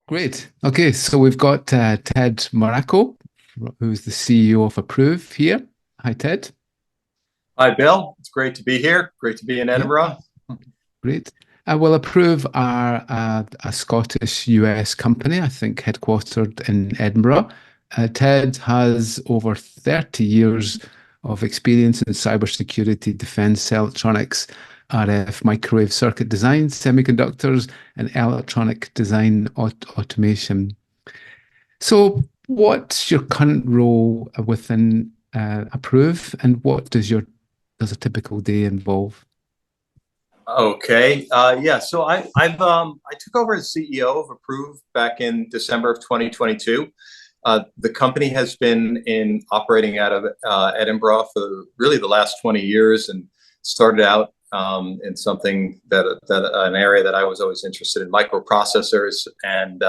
Great. Okay, so we've got Ted Miracco, who's the CEO of Approov here. Hi, Ted. Hi, Bill. It's great to be here. Great to be in Yeah, Edinburgh. great. Well, Approov are a Scottish US company, I think, headquartered in Edinburgh. Ted has over 30 years of experience in cybersecurity, defense, electronics, RF, microwave circuit design, semiconductors, and electronic design automation. So, what's your current role within Approov, and what does a typical day involve? Okay. Yeah. So I took over as CEO of Approov back in December of 2022. The company has been in operating out of Edinburgh for really the last 20 years, and started out in something that an area that I was always interested in, microprocessors, and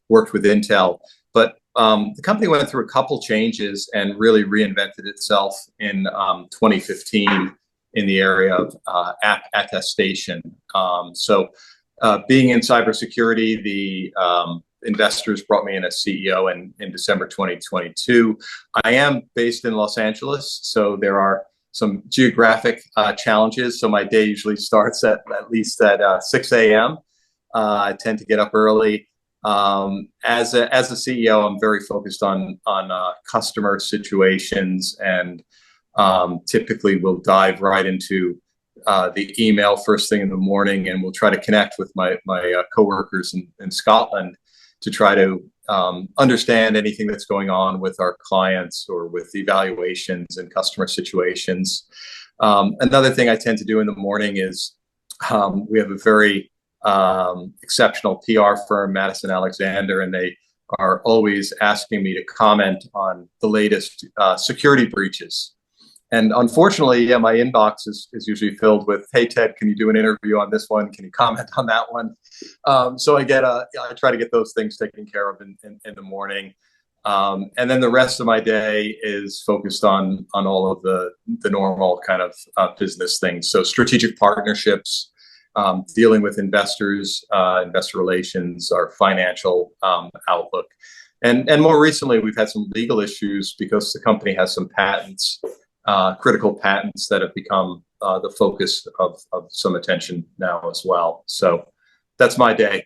worked with Intel. But the company went through a couple changes and really reinvented itself in 2015 in the area of app attestation. Being in cybersecurity, the investors brought me in as CEO in December 2022. I am based in Los Angeles, so there are some geographic challenges. So my day usually starts at least at 6 a.m. I tend to get up early. As a CEO, I'm very focused on customer situations, and typically we'll dive right into the email first thing in the morning, and we'll try to connect with my coworkers in Scotland to try to understand anything that's going on with our clients or with evaluations and customer situations. Another thing I tend to do in the morning is we have a very exceptional PR firm, Madison Alexander, and they are always asking me to comment on the latest security breaches. And unfortunately, yeah, my inbox is usually filled with, "Hey, Ted, can you do an interview on this one? Can you comment on that one?" So I try to get those things taken care of in the morning. And then the rest of my day is focused on all of the normal kind of business things. So strategic partnerships, dealing with investors, investor relations, our financial outlook. And more recently, we've had some legal issues because the company has some patents, critical patents, that have become the focus of some attention now as well. So that's my day.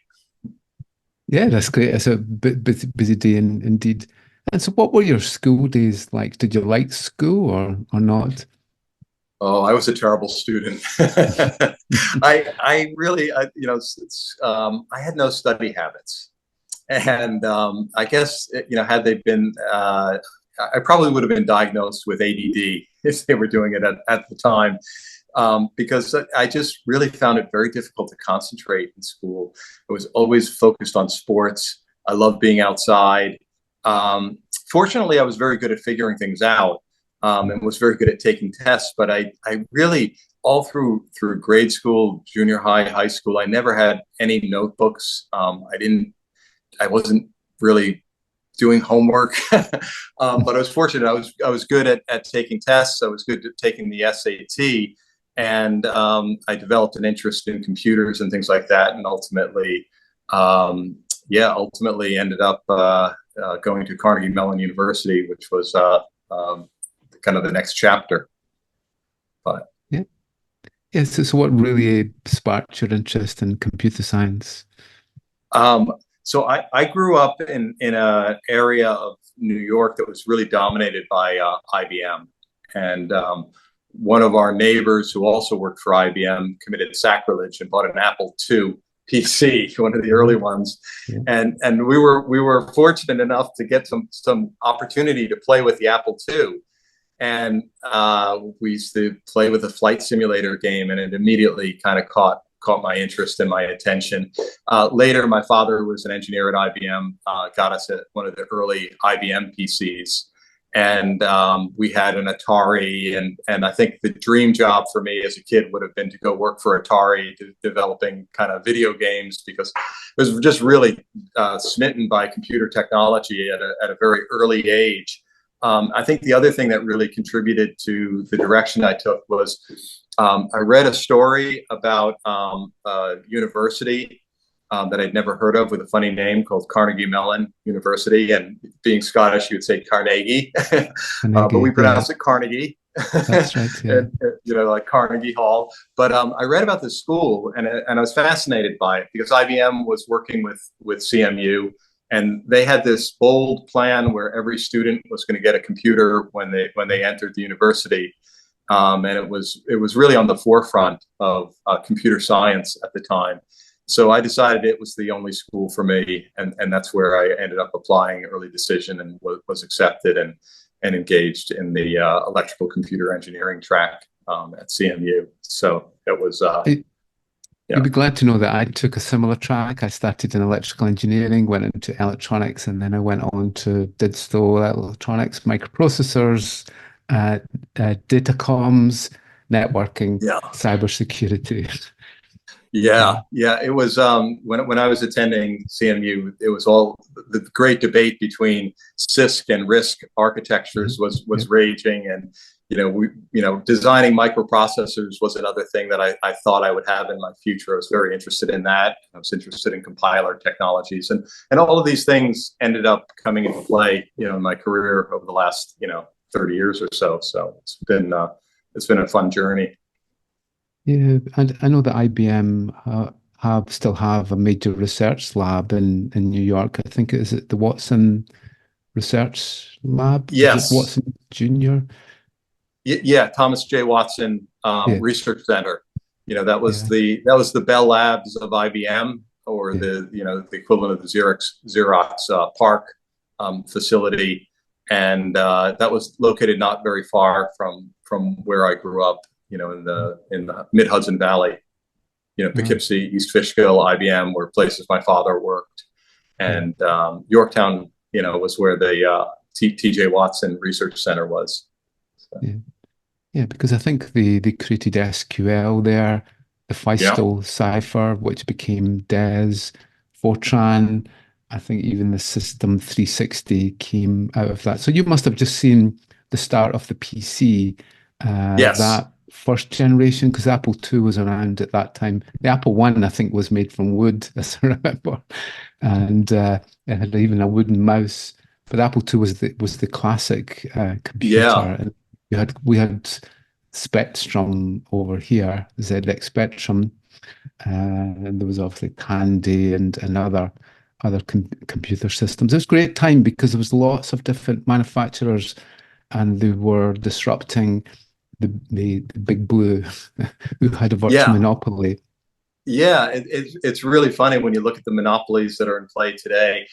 Yeah, that's great. It's a bit busy day indeed. And so, what were your school days like? Did you like school or not? Oh, I was a terrible student. I really, I had no study habits, and I guess had they been, I probably would have been diagnosed with ADD if they were doing it at the time, because I just really found it very difficult to concentrate in school. I was always focused on sports. I loved being outside. Fortunately, I was very good at figuring things out, and was very good at taking tests. But I really, all through grade school, junior high, high school, I never had any notebooks. I wasn't really doing homework, but I was fortunate. I was good at taking tests. I was good at taking the SAT, and I developed an interest in computers and things like that, and ultimately, ultimately ended up going to Carnegie Mellon University, which was kind of the next chapter. But Yeah. Yes. So, what really sparked your interest in computer science? So I grew up in an area of New York that was really dominated by IBM. And one of our neighbors who also worked for IBM committed sacrilege and bought an Apple II PC, one of the early ones. Yeah. And we were fortunate enough to get some opportunity to play with the Apple II. And we used to play with a flight simulator game, and it immediately kind of caught my interest and my attention. Later, my father was an engineer at IBM, got us at one of the early IBM PCs, and we had an Atari. And I think the dream job for me as a kid would have been to go work for Atari, developing kind of video games, because I was just really smitten by computer technology at a very early age. I think the other thing that really contributed to the direction I took was I read a story about a university that I'd never heard of with a funny name called Carnegie Mellon University. And being Scottish, you would say Carnegie, but we Carnegie, yeah, pronounce it Carnegie. that's right, yeah. And, like Carnegie Hall. But I read about this school, and I was fascinated by it because IBM was working with CMU, and they had this bold plan where every student was going to get a computer when they entered the university. And it was really on the forefront of computer science at the time. So I decided it was the only school for me, and that's where I ended up applying, early decision, and was accepted and engaged in the electrical computer engineering track at CMU. So it was. You'd be glad to know that I took a similar track. I started in electrical engineering, went into electronics, and then I went on to digital electronics, microprocessors, data comms, networking, Yeah. cybersecurity. Yeah. It was when I was attending CMU, it was all the great debate between CISC and RISC architectures was raging, and designing microprocessors was another thing that I thought I would have in my future. I was very interested in that. I was interested in compiler technologies, and all of these things ended up coming into play, in my career over the last 30 years or so. So it's been a fun journey. Yeah, and I know that IBM still have a major research lab in New York. I think is it the Watson Research Lab? Yes. Is it Watson Junior? Yeah, Thomas J. Watson Research Center. That was the Bell Labs of IBM, or the equivalent of the Xerox Park facility, and that was located not very far from where I grew up. In the Mid Hudson Valley, Poughkeepsie, East Fishkill, IBM were places my father worked, and Yorktown, was where the T.J. Watson Research Center was. So. Yeah, because I think they created SQL there, the Feistel cipher, which became DES, Fortran. I think even the System 360 came out of that. So you must have just seen the start of the PC. Yes. That first generation, because Apple II was around at that time. The Apple I, I think, was made from wood, as I remember, and it had even a wooden mouse. But Apple II was the classic computer. Yeah. And we had Spectrum over here, ZX Spectrum, and there was obviously Tandy and other computer systems. It was a great time because there was lots of different manufacturers, and they were disrupting the big blue who had a virtual monopoly. Yeah, it's really funny when you look at the monopolies that are in play today.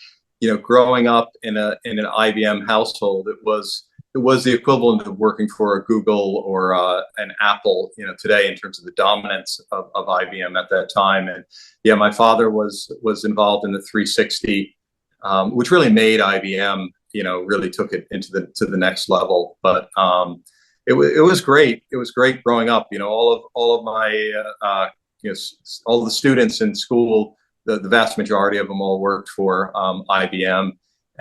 Growing up in an IBM household, it was the equivalent of working for a Google or an Apple, today, in terms of the dominance of IBM at that time. And my father was involved in the 360, which really made IBM, really took it to the next level. But it was great. It was great growing up. All of my all the students in school, the vast majority of them all worked for IBM,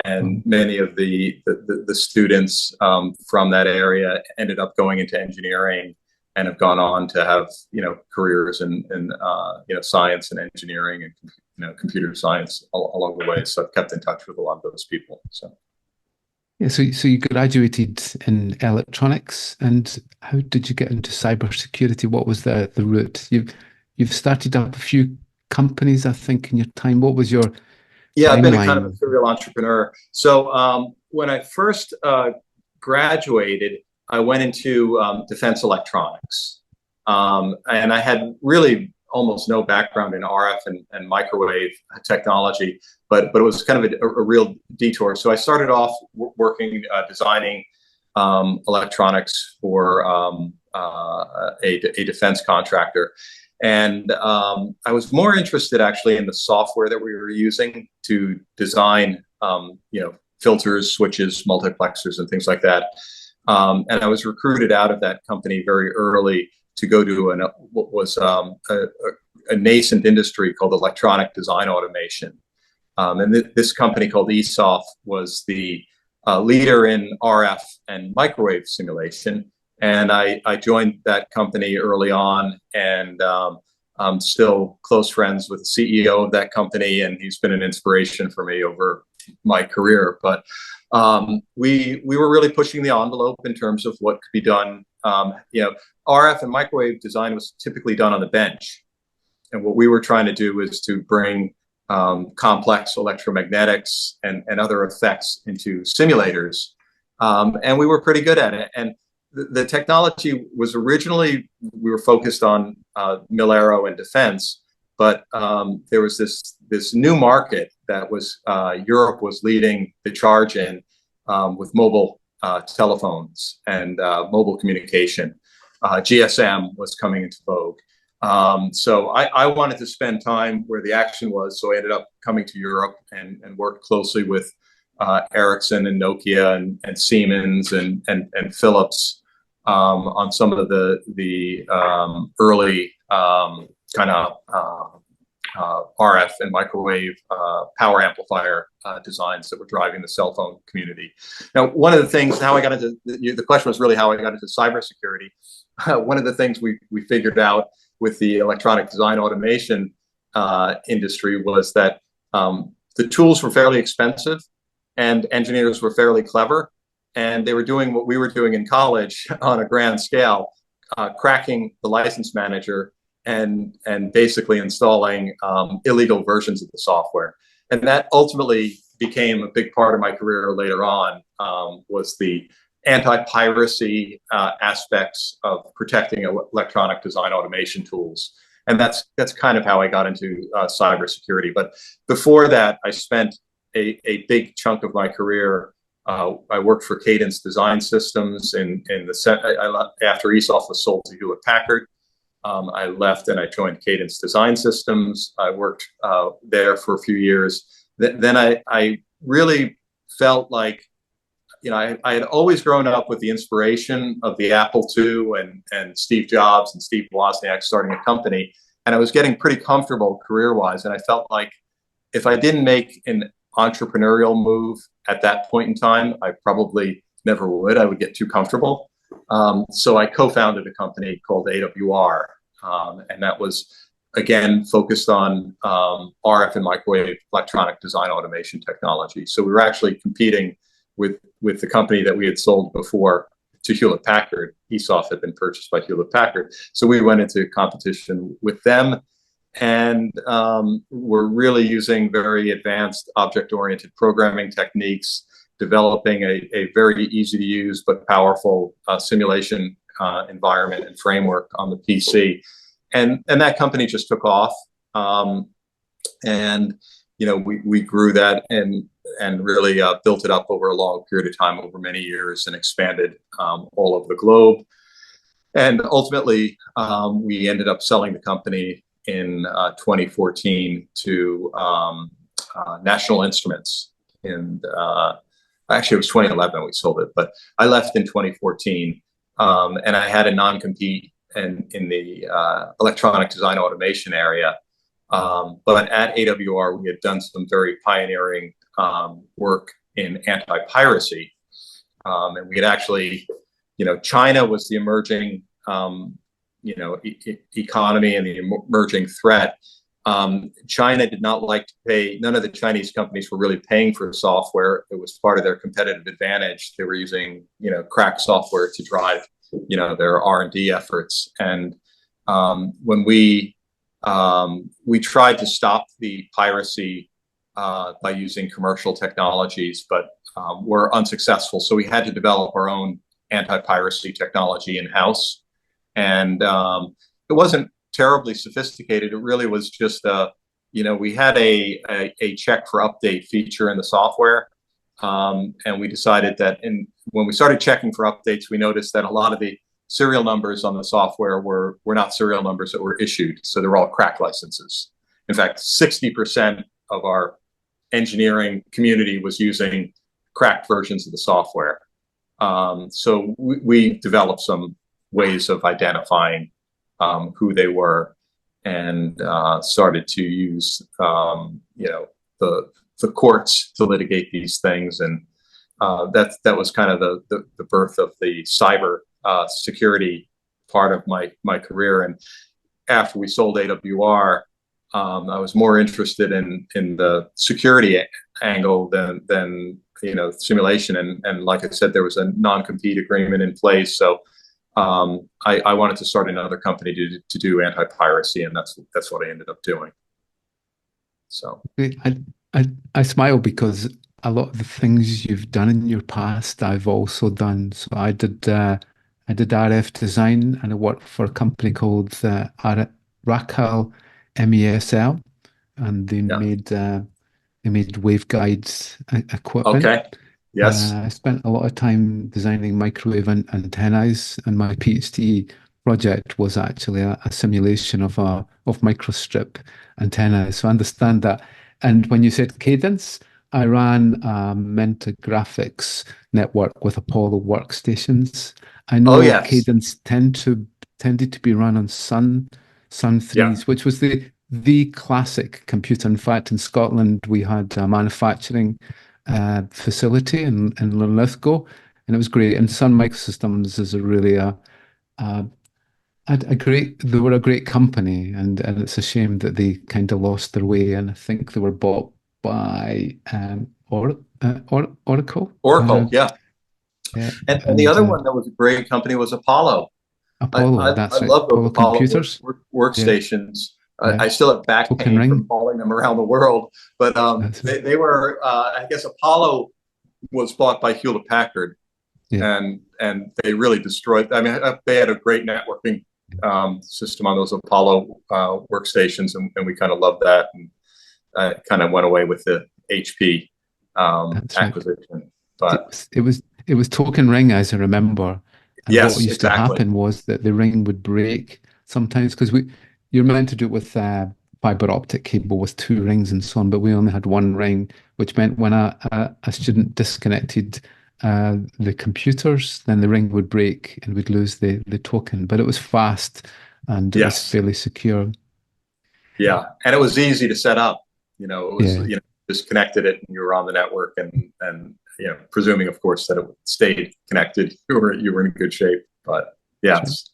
and many of the students from that area ended up going into engineering and have gone on to have careers in science and engineering and computer science along the way. So I've kept in touch with a lot of those people. So. Yeah, so you graduated in electronics, and how did you get into cybersecurity? What was the route? You've started up a few companies, I think, in your time. What was your timeline? I've been a kind of a serial entrepreneur. So when I first graduated, I went into defense electronics, and I had really almost no background in RF and microwave technology, but it was kind of a real detour. So I started off working, designing electronics for a defense contractor. And I was more interested actually in the software that we were using to design, filters, switches, multiplexers, and things like that. And I was recruited out of that company very early to go to what was a nascent industry called electronic design automation. And this company called ESOF was the leader in RF and microwave simulation. And I joined that company early on, and I'm still close friends with the CEO of that company, and he's been an inspiration for me over my career. But we were really pushing the envelope in terms of what could be done. RF and microwave design was typically done on the bench, and what we were trying to do was to bring complex electromagnetics and other effects into simulators, and we were pretty good at it. And the technology was originally, we were focused on mil-aero and defense, but there was this new market that was Europe was leading the charge in with mobile telephones and mobile communication. GSM was coming into vogue. So I wanted to spend time where the action was, so I ended up coming to Europe and worked closely with Ericsson and Nokia and Siemens and Philips on some of the early kind of RF and microwave power amplifier designs that were driving the cell phone community. Now, one of the things, how I got into, the question was really how I got into cybersecurity. One of the things we figured out with the electronic design automation industry was that the tools were fairly expensive and engineers were fairly clever, and they were doing what we were doing in college on a grand scale, cracking the license manager and basically installing illegal versions of the software. And that ultimately became a big part of my career later on, was the anti-piracy aspects of protecting electronic design automation tools. And that's kind of how I got into cybersecurity. But before that, I spent a big chunk of my career. I worked for Cadence Design Systems after ESOF was sold to Hewlett Packard. I left and I joined Cadence Design Systems. I worked there for a few years. Then I really felt like, I had always grown up with the inspiration of the Apple II and Steve Jobs and Steve Wozniak starting a company, and I was getting pretty comfortable career-wise, and I felt like if I didn't make an entrepreneurial move at that point in time, I probably never would. I would get too comfortable. So I co-founded a company called AWR, and that was, again, focused on RF and microwave electronic design automation technology. So we were actually competing with the company that we had sold before to Hewlett Packard. ESOF had been purchased by Hewlett Packard. So we went into competition with them, and we're really using very advanced object-oriented programming techniques, developing a very easy to use but powerful simulation environment and framework on the PC. And that company just took off. And we grew that and really built it up over a long period of time, over many years, and expanded all over the globe. And ultimately, we ended up selling the company in 2014 to National Instruments. And actually, it was 2011 we sold it, but I left in 2014, and I had a non-compete in the electronic design automation area. But at AWR, we had done some very pioneering work in anti-piracy. And we had actually, China was the emerging, economy and the emerging threat. China did not like to pay, none of the Chinese companies were really paying for software. It was part of their competitive advantage. They were using, cracked software to drive, their R&D efforts. And when we tried to stop the piracy by using commercial technologies, but were unsuccessful. So we had to develop our own anti-piracy technology in-house. And it wasn't terribly sophisticated. It really was just, we had a check for update feature in the software. And we decided that when we started checking for updates, we noticed that a lot of the serial numbers on the software were not serial numbers that were issued. So they're all cracked licenses. In fact, 60% of our engineering community was using cracked versions of the software. So we developed some ways of identifying who they were, and started to use the courts to litigate these things. And that was kind of the birth of the cyber security part of my career. And after we sold AWR, I was more interested in the security angle than simulation. And like I said, there was a non-compete agreement in place. So I wanted to start another company to do anti-piracy, and that's what I ended up doing. So I smile because a lot of the things you've done in your past, I've also done. So I did RF design, and I worked for a company called Racal MESL, and they made waveguides equipment. okay, yes, I spent a lot of time designing microwave antennas, and my PhD project was actually a simulation of microstrip antennas. So I understand that. And when you said cadence, I ran a Mentor graphics network with Apollo workstations. I oh know yes, cadence tended to be run on Sun yeah, 3s, which was the classic computer. In fact, in Scotland, we had a manufacturing facility in Linlithgow, and it was great. And Sun Microsystems is they were a great company, and it's a shame that they kind of lost their way, and I think they were bought by Oracle. Oracle, yeah. Yeah, And the and other one that was a great company was Apollo. Apollo, I that's right. love those Apollo Apollo Computers. Yeah, workstations. yeah. I still have back Token pain from Ring. following them around the world, but That's right. they were, I guess Apollo was bought by Hewlett Packard, Yeah. and they really destroyed. I mean, they had a great networking system on those Apollo workstations, and we kind of loved that, and kind of went away with the HP That's right. acquisition. But It was Token Ring, as I remember. And what yes, used to exactly. happen was that the ring would break sometimes because you're meant to do it with fiber optic cable with two rings and so on, but we only had one ring, which meant when a student disconnected the computers, then the ring would break and we'd lose the token. But it was fast and it was Yes. fairly secure. Yeah, and it was easy to set up. It was Yeah. just connected it, and you were on the network, and presuming, of course, that it stayed connected, you were in good shape. But yes,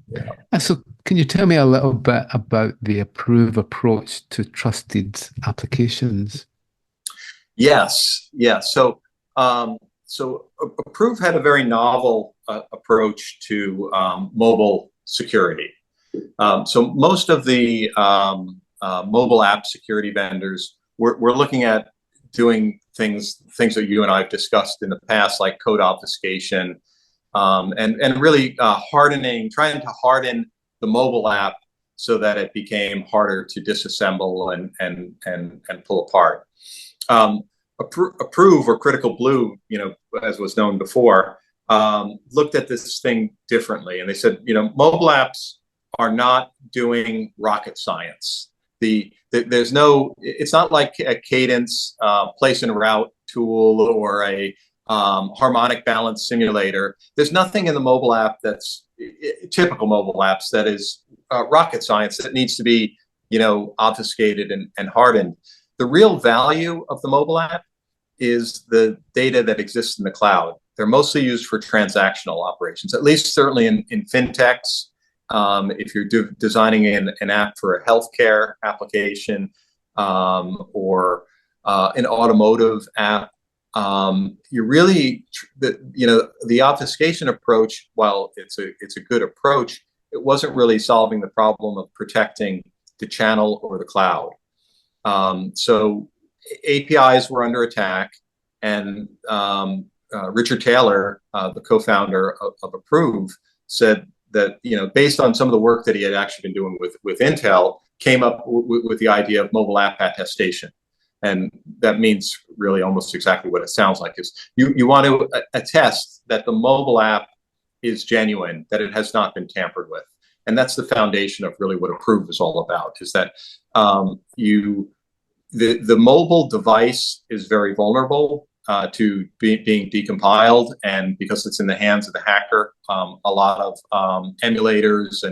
yeah. So can you tell me a little bit about the Approov approach to trusted applications? Yes, yes. So Approov had a very novel approach to mobile security. So most of the mobile app security vendors, we're looking at doing things that you and I have discussed in the past, like code obfuscation, and really trying to harden the mobile app so that it became harder to disassemble and pull apart. Approov, or Critical Blue, as was known before, looked at this thing differently, and they said, mobile apps are not doing rocket science. It's not like a cadence place and route tool or a harmonic balance simulator. There's nothing in the mobile app that's typical mobile apps that is rocket science that needs to be, obfuscated and hardened. The real value of the mobile app is the data that exists in the cloud. They're mostly used for transactional operations, at least certainly in fintechs. If you're designing an app for a healthcare application or an automotive app, you really, the obfuscation approach, while it's a good approach, it wasn't really solving the problem of protecting the channel or the cloud. So APIs were under attack, and Richard Taylor, the co-founder of Approov, said that, based on some of the work that he had actually been doing with Intel, came up with the idea of mobile app attestation. And that means really almost exactly what it sounds like, is you want to attest that the mobile app is genuine, that it has not been tampered with. And that's the foundation of really what Approov is all about, is that the mobile device is very vulnerable to being decompiled, and because it's in the hands of the hacker, a lot of emulators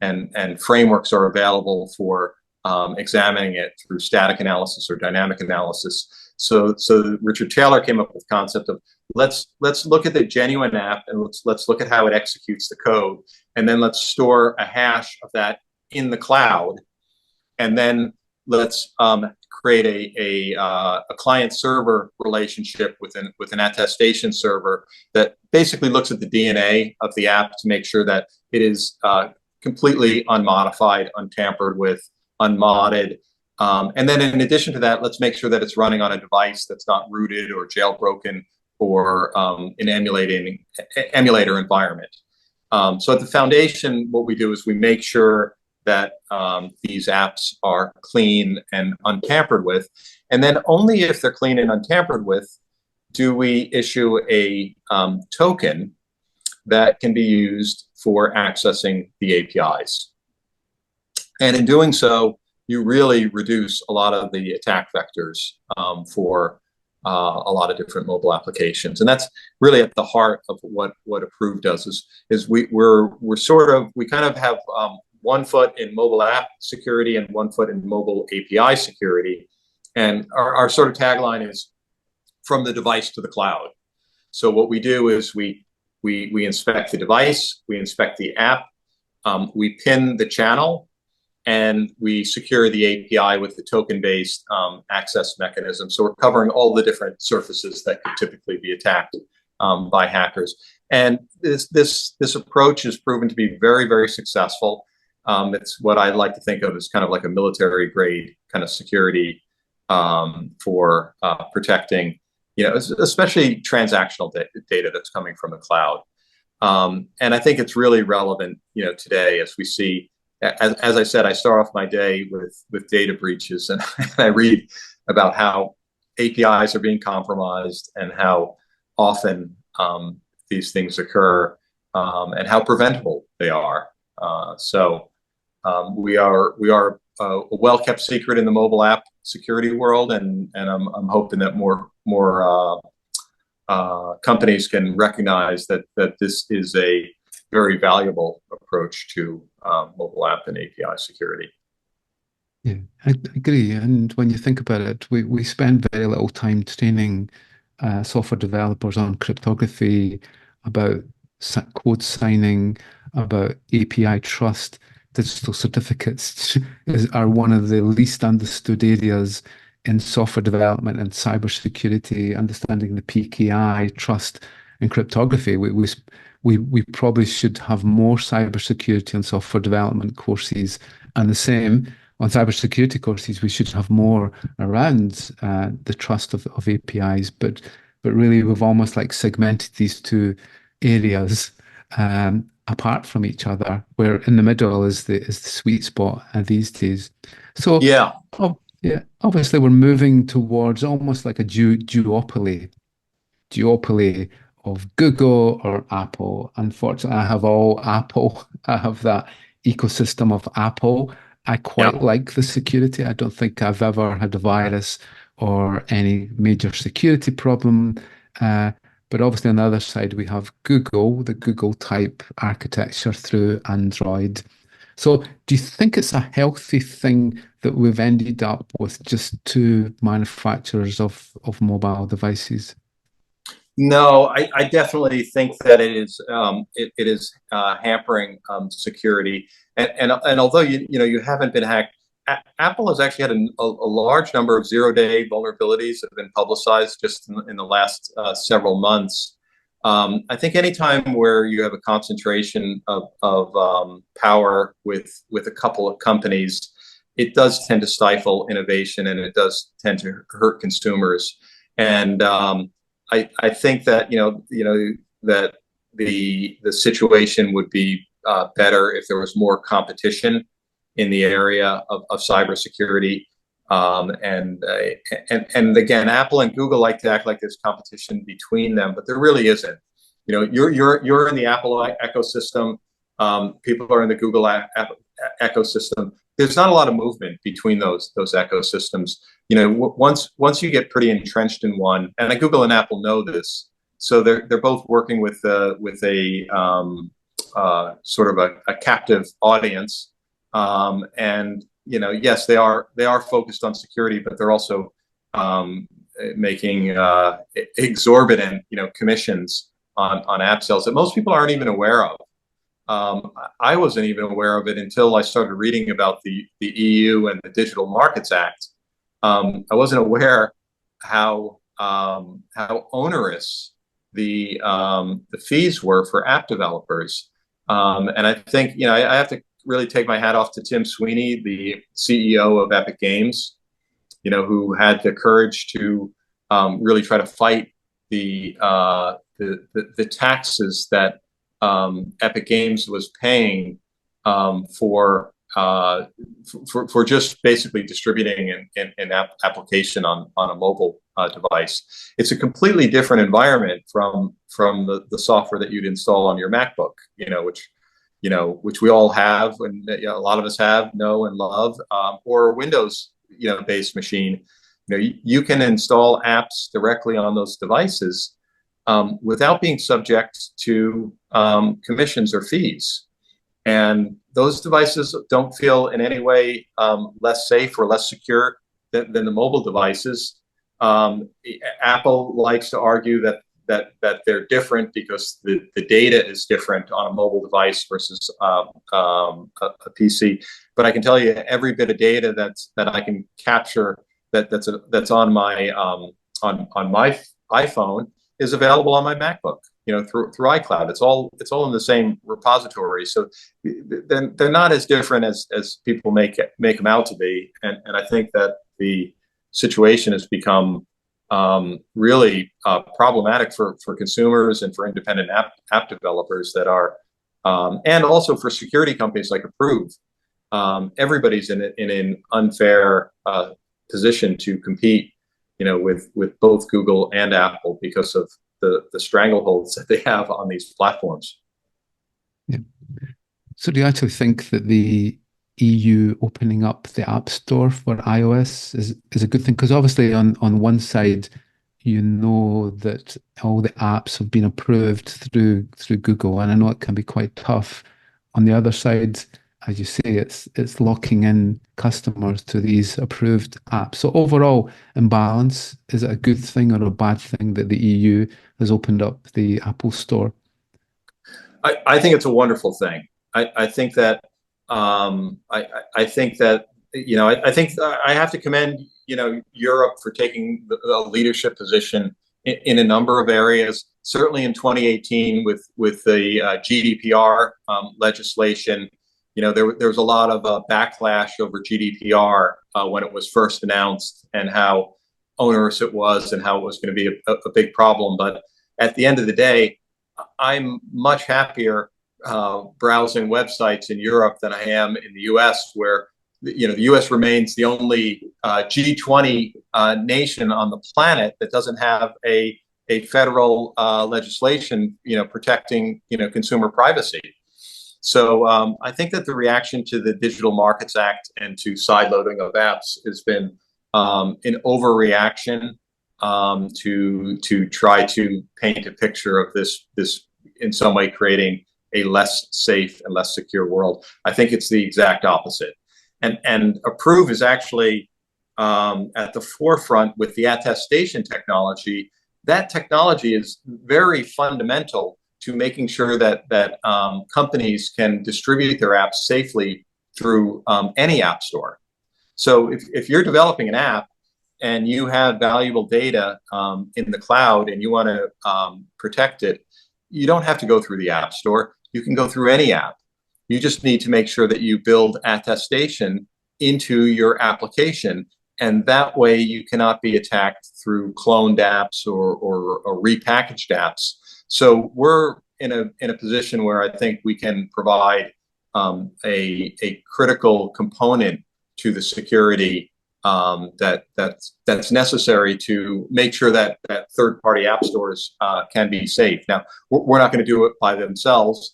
and frameworks are available for examining it through static analysis or dynamic analysis. So Richard Taylor came up with the concept of let's look at the genuine app, and let's look at how it executes the code, and then let's store a hash of that in the cloud, and then let's create a client server relationship with an attestation server that basically looks at the DNA of the app to make sure that it is completely unmodified, untampered with, unmodded. And then in addition to that, let's make sure that it's running on a device that's not rooted or jailbroken or an emulator environment. So at the foundation, what we do is we make sure that these apps are clean and untampered with. And then only if they're clean and untampered with do we issue a token that can be used for accessing the APIs. And in doing so, you really reduce a lot of the attack vectors for a lot of different mobile applications. And that's really at the heart of what Approov does is we kind of have 1 foot in mobile app security and 1 foot in mobile API security. And our sort of tagline is from the device to the cloud. So what we do is we inspect the device, we inspect the app, we pin the channel, and we secure the API with the token-based access mechanism. So we're covering all the different surfaces that could typically be attacked by hackers. And this approach has proven to be very, very successful. It's what I like to think of as kind of like a military-grade kind of security for protecting, especially transactional data that's coming from the cloud. And I think it's really relevant, today as we see. As I said, I start off my day with data breaches, and I read about how APIs are being compromised and how often these things occur and how preventable they are. So we are a well-kept secret in the mobile app security world, and I'm hoping that more companies can recognize that this is a very valuable approach to mobile app and API security. Yeah, I agree. And when you think about it, we spend very little time training software developers on cryptography, about code signing, about API trust. Digital certificates are one of the least understood areas in software development and cybersecurity, understanding the PKI, trust, and cryptography. We probably should have more cybersecurity and software development courses, and the same on cybersecurity courses. We should have more around the trust of APIs, but really we've almost like segmented these two areas apart from each other, where in the middle is the sweet spot these days. So yeah, obviously we're moving towards almost like a duopoly of Google or Apple. Unfortunately, I have all Apple. I have that ecosystem of Apple. I quite like the security. I don't think I've ever had a virus or any major security problem. But obviously on the other side, we have Google, the Google type architecture through Android. So do you think it's a healthy thing that we've ended up with just two manufacturers of mobile devices? No, I definitely think that it is hampering security, and although you haven't been hacked, Apple has actually had a large number of zero-day vulnerabilities that have been publicized just in the last several months. I think anytime where you have a concentration of power with a couple of companies, it does tend to stifle innovation, and it does tend to hurt consumers. And I think that that the situation would be better if there was more competition in the area of cybersecurity. And again, Apple and Google like to act like there's competition between them, but there really isn't. You're in the Apple ecosystem. People are in the Google ecosystem. There's not a lot of movement between those ecosystems. Once you get pretty entrenched in one, and Google and Apple know this, so they're both working with a sort of a captive audience, and yes, they are focused on security, but they're also making exorbitant, commissions on app sales that most people aren't even aware of. I wasn't even aware of it until I started reading about the EU and the Digital Markets Act. I wasn't aware how onerous the fees were for app developers. And I think, I have to really take my hat off to Tim Sweeney, the CEO of Epic Games, who had the courage to really try to fight the taxes that Epic Games was paying for just basically distributing an application on a mobile device. It's a completely different environment from the software that you'd install on your MacBook, which we all have, and a lot of us have, know, and love, or Windows, based machine. You can install apps directly on those devices without being subject to commissions or fees. And those devices don't feel in any way less safe or less secure than the mobile devices. Apple likes to argue that they're different because the data is different on a mobile device versus a PC. But I can tell you, every bit of data that I can capture that's on my on my iPhone is available on my MacBook, through iCloud. It's all in the same repository. So they're not as different as people make them out to be. And I think that the situation has become really problematic for consumers and for independent app developers that are, and also for security companies like Approov. Everybody's in an unfair position to compete, with both Google and Apple because of the strangleholds that they have on these platforms. Yeah. So do you actually think that the EU opening up the App Store for iOS is a good thing? Because obviously on one side, that all the apps have been approved through Google, and I know it can be quite tough. On the other side, as you say, it's locking in customers to these approved apps. So overall, in balance, is it a good thing or a bad thing that the EU has opened up the Apple Store? I think it's a wonderful thing. I think that I think I have to commend Europe for taking the leadership position in a number of areas. Certainly in 2018 with the GDPR legislation. There was a lot of backlash over GDPR when it was first announced, and how onerous it was and how it was going to be a big problem. But at the end of the day, I'm much happier browsing websites in Europe than I am in the US, where the US remains the only G20 nation on the planet that doesn't have a federal legislation protecting consumer privacy. So I think that the reaction to the Digital Markets Act and to sideloading of apps has been an overreaction to try to paint a picture of this in some way creating a less safe and less secure world. I think it's the exact opposite. And Approov is actually at the forefront with the attestation technology. That technology is very fundamental to making sure that companies can distribute their apps safely through any app store. So if you're developing an app and you have valuable data in the cloud and you want to protect it, you don't have to go through the app store. You can go through any app. You just need to make sure that you build attestation into your application, and that way you cannot be attacked through cloned apps or repackaged apps. So we're in a position where I think we can provide a critical component to the security that's necessary to make sure that third-party app stores can be safe. Now, we're not going to do it by themselves.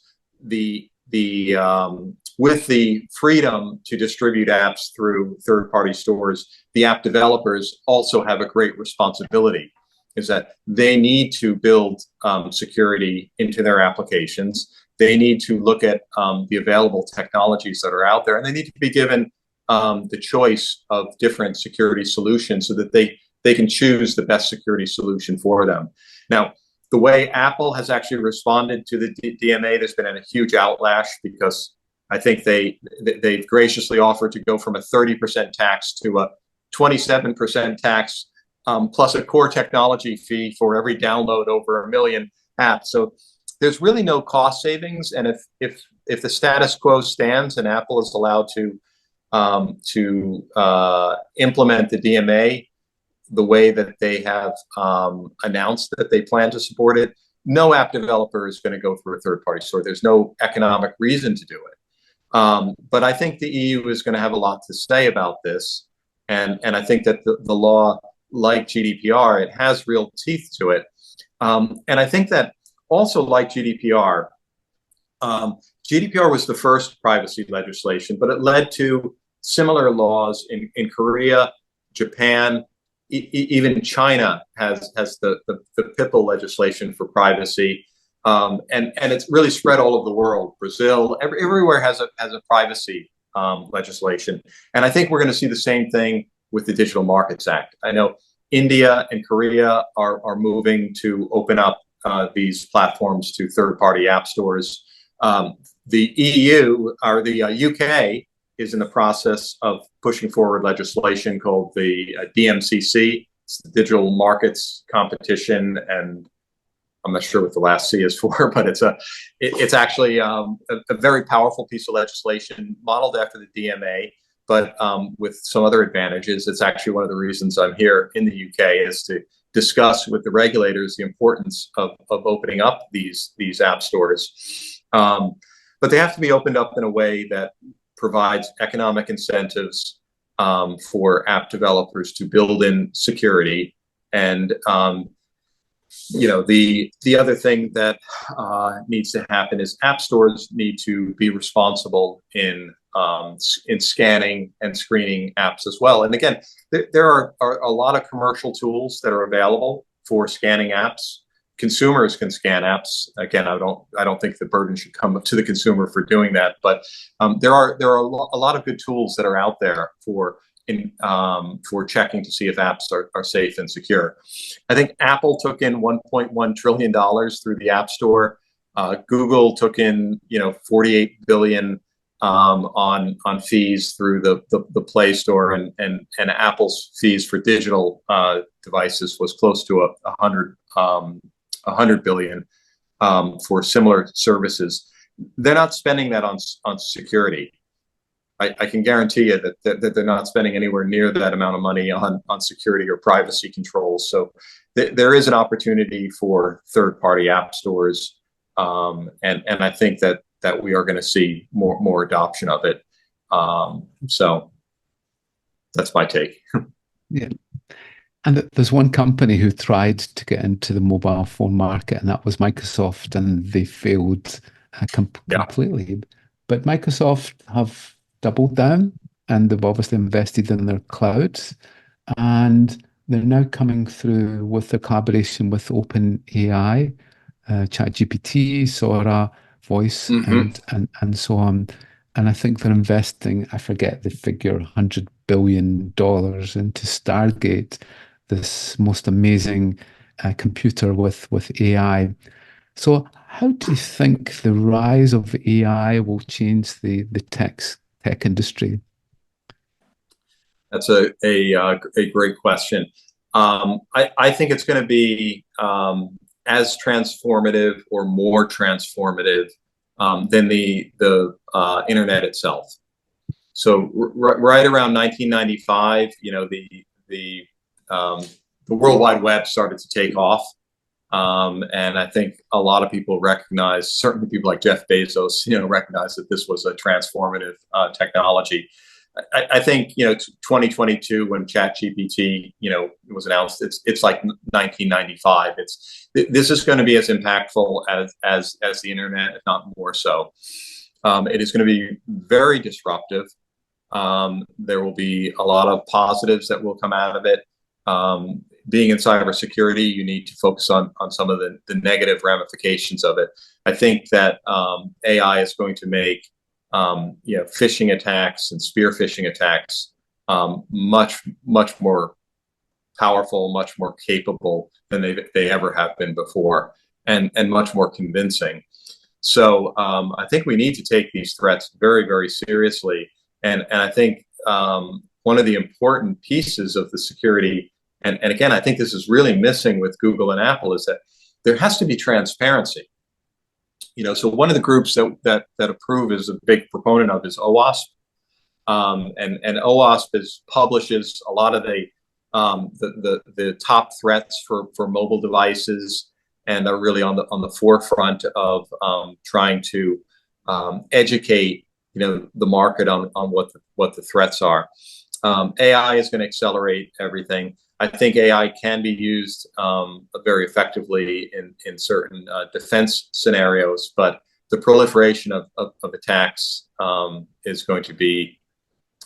With the freedom to distribute apps through third-party stores, the app developers also have a great responsibility, is that they need to build security into their applications. They need to look at the available technologies that are out there, and they need to be given the choice of different security solutions so that they can choose the best security solution for them. Now, the way Apple has actually responded to the DMA, there's been a huge outlash because I think they've graciously offered to go from a 30% tax to a 27% tax, plus a core technology fee for every download over 1 million apps. So there's really no cost savings, and if the status quo stands and Apple is allowed to implement the DMA the way that they have announced that they plan to support it, no app developer is going to go through a third-party store. There's no economic reason to do it. But I think the EU is going to have a lot to say about this, and I think that the law, like GDPR, it has real teeth to it. And I think that also, like GDPR, GDPR was the first privacy legislation, but it led to similar laws in Korea, Japan, even China has the PIPL legislation for privacy, and it's really spread all over the world. Brazil, everywhere has a privacy legislation, and I think we're going to see the same thing with the Digital Markets Act. I know India and Korea are moving to open up these platforms to third-party app stores. The EU, or the UK, is in the process of pushing forward legislation called the DMCC. It's the Digital Markets Competition, and I'm not sure what the last C is for, but it's actually a very powerful piece of legislation modeled after the DMA, but with some other advantages. It's actually one of the reasons I'm here in the UK, is to discuss with the regulators the importance of opening up these app stores. But they have to be opened up in a way that provides economic incentives for app developers to build in security. And the other thing that needs to happen is app stores need to be responsible in scanning and screening apps as well. And again, there are a lot of commercial tools that are available for scanning apps. Consumers can scan apps. Again, I don't think the burden should come to the consumer for doing that. But there are a lot of good tools that are out there for checking to see if apps are safe and secure. I think Apple took in $1.1 trillion through the App Store. Google took in 48 billion on fees through the Play Store, and Apple's fees for digital devices was close to 100 billion for similar services. They're not spending that on security. I can guarantee you that they're not spending anywhere near that amount of money on security or privacy controls. So there is an opportunity for third-party app stores, and I think that we are going to see more adoption of it. So that's my take. Yeah. And there's one company who tried to get into the mobile phone market, and that was Microsoft, and they failed completely. But Microsoft have doubled down, and they've obviously invested in their clouds, and they're now coming through with the collaboration with OpenAI, ChatGPT, Sora, Voice, and so on. And I think they're investing, I forget the figure, $100 billion into Stargate, this most amazing computer with AI. So how do you think the rise of AI will change the tech industry? That's a great question. I think it's going to be as transformative or more transformative than the internet itself. So right around 1995, the World Wide Web started to take off, and I think a lot of people recognize, certainly people like Jeff Bezos, recognize that this was a transformative technology. I think 2022, when ChatGPT was announced, it's like 1995. This is going to be as impactful as the internet, if not more so. It is going to be very disruptive. There will be a lot of positives that will come out of it. Being in cybersecurity, you need to focus on some of the negative ramifications of it. I think that AI is going to make phishing attacks and spear phishing attacks, much more powerful, much more capable than they ever have been before, and much more convincing. So I think we need to take these threats very, very seriously. And I think one of the important pieces of the security, and again, I think this is really missing with Google and Apple, is that there has to be transparency. So one of the groups that Approov is a big proponent of is OWASP. And OWASP publishes a lot of the top threats for mobile devices, and are really on the forefront of trying to educate the market on what the threats are. AI is going to accelerate everything. I think AI can be used very effectively in certain defense scenarios, but the proliferation of attacks is going to be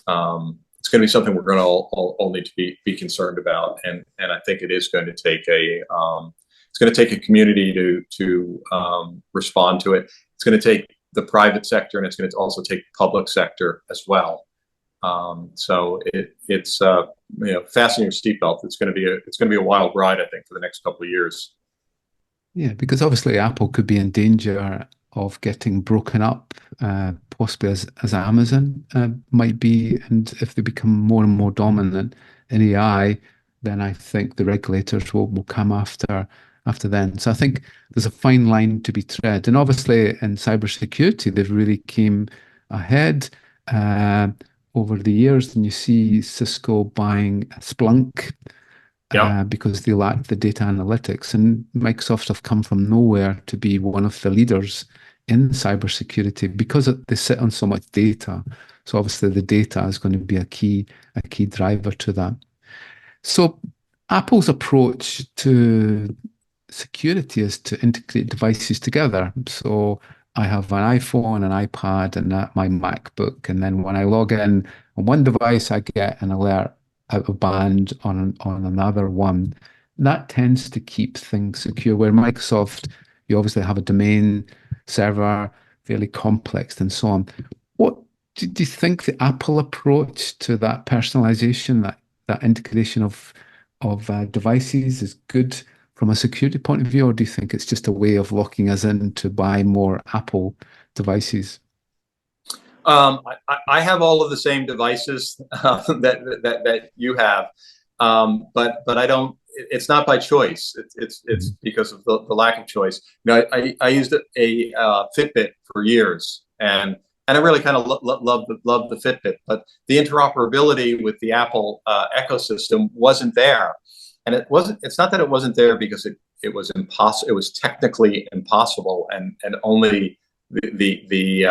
it's going to be something we're going to all need to be concerned about, and I think it is going to take a community to respond to it. It's going to take the private sector, and it's going to also take the public sector as well. So it's fasten your seatbelt. It's going to be a wild ride, I think, for the next couple of years. Yeah, because obviously Apple could be in danger of getting broken up, possibly as Amazon might be, and if they become more and more dominant in AI, then I think the regulators will come after then. So I think there's a fine line to be tread, and obviously in cybersecurity they've really came ahead over the years, and you see Cisco buying Splunk. Because they lack the data analytics, and Microsoft have come from nowhere to be one of the leaders in cybersecurity because they sit on so much data. So obviously the data is going to be a key driver to that. So Apple's approach to security is to integrate devices together. So I have an iPhone, an iPad, and my MacBook, and then when I log in on one device, I get an alert out of band on another one. That tends to keep things secure, where Microsoft, you obviously have a domain server, fairly complex and so on. What do you think the Apple approach to that personalization, that integration of devices is good from a security point of view, or do you think it's just a way of locking us in to buy more Apple devices? I have all of the same devices that you have, but I don't. It's not by choice. It's because of the lack of choice. I used a Fitbit for years, and I really kind of love the Fitbit, but the interoperability with the Apple ecosystem wasn't there, and it wasn't. It's not that it wasn't there because it was impossible. It was technically impossible, and only the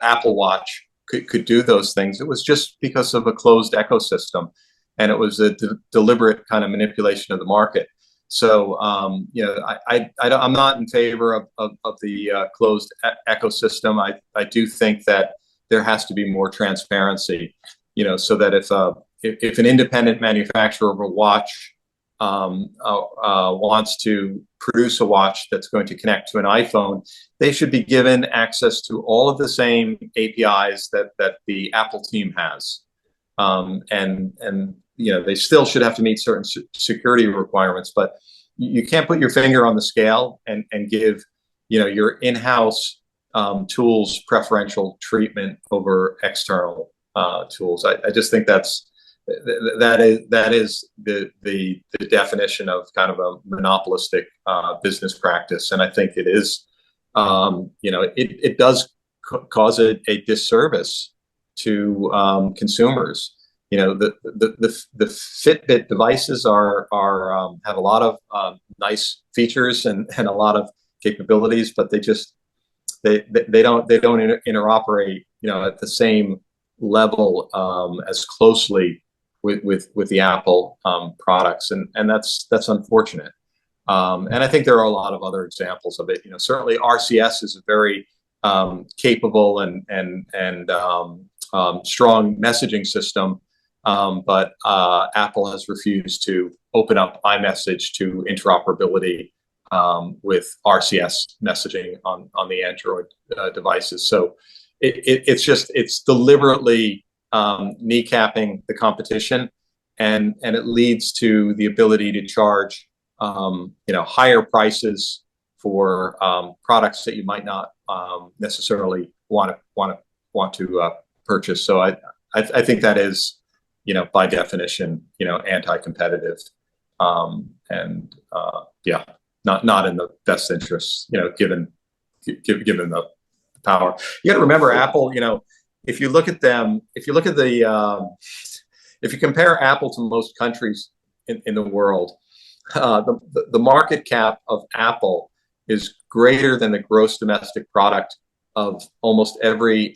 Apple Watch could do those things. It was just because of a closed ecosystem, and it was a deliberate kind of manipulation of the market. So I'm not in favor of the closed ecosystem. I do think that there has to be more transparency, so that if an independent manufacturer of a watch wants to produce a watch that's going to connect to an iPhone, they should be given access to all of the same APIs that the Apple team has, and they still should have to meet certain security requirements. But you can't put your finger on the scale and give your in-house tools preferential treatment over external tools. I just think that is the definition of kind of a monopolistic business practice, and I think it is. It does cause a disservice to consumers. The Fitbit devices have a lot of nice features and a lot of capabilities, but they don't interoperate at the same level as closely with the Apple products, and that's unfortunate. And I think there are a lot of other examples of it. Certainly RCS is a very capable and strong messaging system, but Apple has refused to open up iMessage to interoperability with RCS messaging on the Android devices. So it's deliberately kneecapping the competition, and it leads to the ability to charge higher prices for products that you might not necessarily want to purchase. So I think that is, by definition, anti-competitive, and not in the best interests, given the power. You got to remember, Apple, if you look at them, if you compare Apple to most countries in the world, the market cap of Apple is greater than the gross domestic product of almost every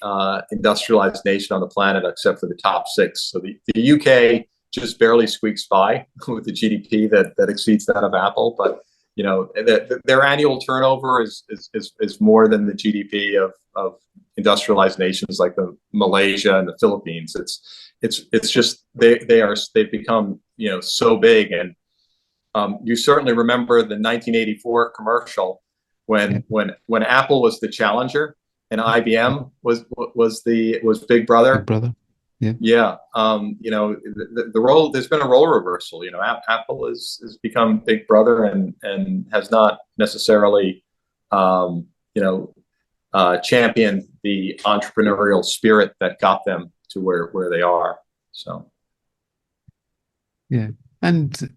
industrialized nation on the planet, except for the top 6. So the UK just barely squeaks by with the GDP that exceeds that of Apple, but their annual turnover is more than the GDP of industrialized nations like Malaysia and the Philippines. It's just they've become so big. And you certainly remember the 1984 commercial when Apple was the challenger and IBM was Big Brother. Big Brother. Yeah. Yeah. The role, there's been a role reversal. Apple has become Big Brother and has not necessarily championed the entrepreneurial spirit that got them to where they are. So yeah. And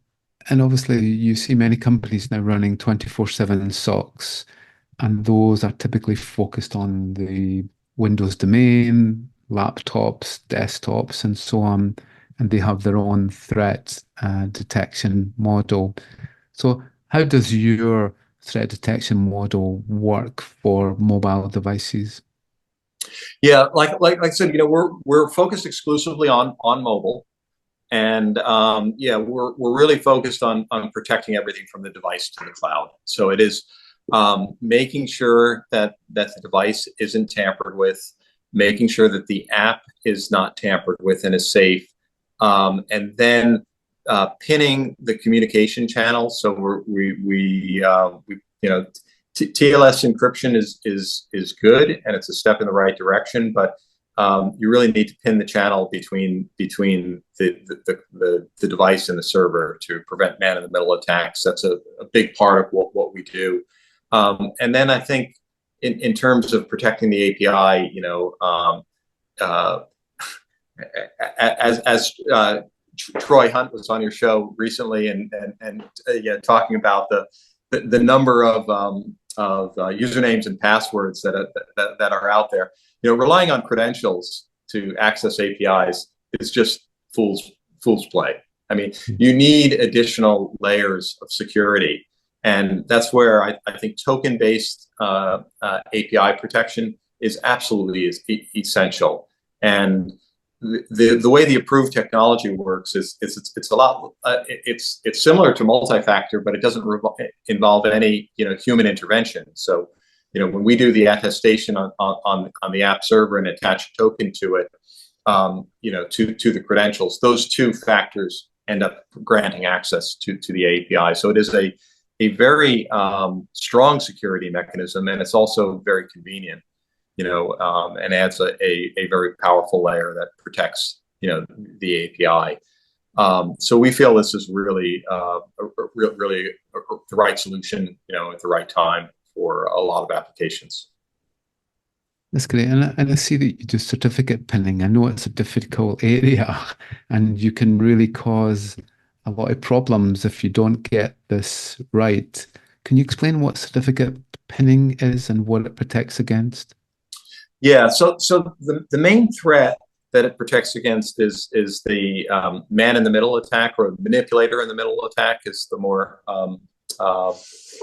obviously you see many companies now running 24/7 SOCs, and those are typically focused on the Windows domain, laptops, desktops, and so on, and they have their own threat detection model. So how does your threat detection model work for mobile devices? yeah, like I said, we're focused exclusively on mobile. And we're really focused on protecting everything from the device to the cloud. So it is making sure that the device isn't tampered with, making sure that the app is not tampered with and is safe, and then pinning the communication channel. So TLS encryption is good, and it's a step in the right direction, but you really need to pin the channel between the device and the server to prevent man-in-the-middle attacks. That's a big part of what we do. And then I think in terms of protecting the API, as Troy Hunt was on your show recently and talking about the number of usernames and passwords that are out there. Relying on credentials to access APIs is just fool's play. I mean, you need additional layers of security, and that's where I think token-based API protection is absolutely essential. And the way the Approov technology works is it's a lot it's similar to multi-factor, but it doesn't involve any human intervention. So when we do the attestation on the app server and attach a token to it, to the credentials, those two factors end up granting access to the API. So it is a very strong security mechanism, and it's also very convenient, and adds a very powerful layer that protects, the API. So we feel this is really really the right solution, at the right time for a lot of applications. That's great. And I see that you do certificate pinning. I know it's a difficult area, and you can really cause a lot of problems if you don't get this right. Can you explain what certificate pinning is and what it protects against? Yeah, so the main threat that it protects against is the man-in-the-middle attack, or manipulator-in-the-middle attack is the more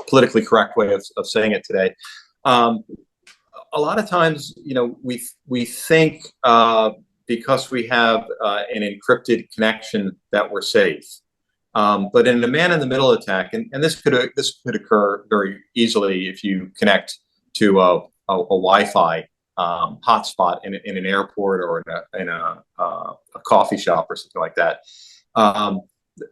politically correct way of saying it today. A lot of times, we think because we have an encrypted connection that we're safe. But in a man-in-the-middle attack, and this could occur very easily if you connect to a Wi-Fi hotspot in an airport or in a coffee shop or something like that.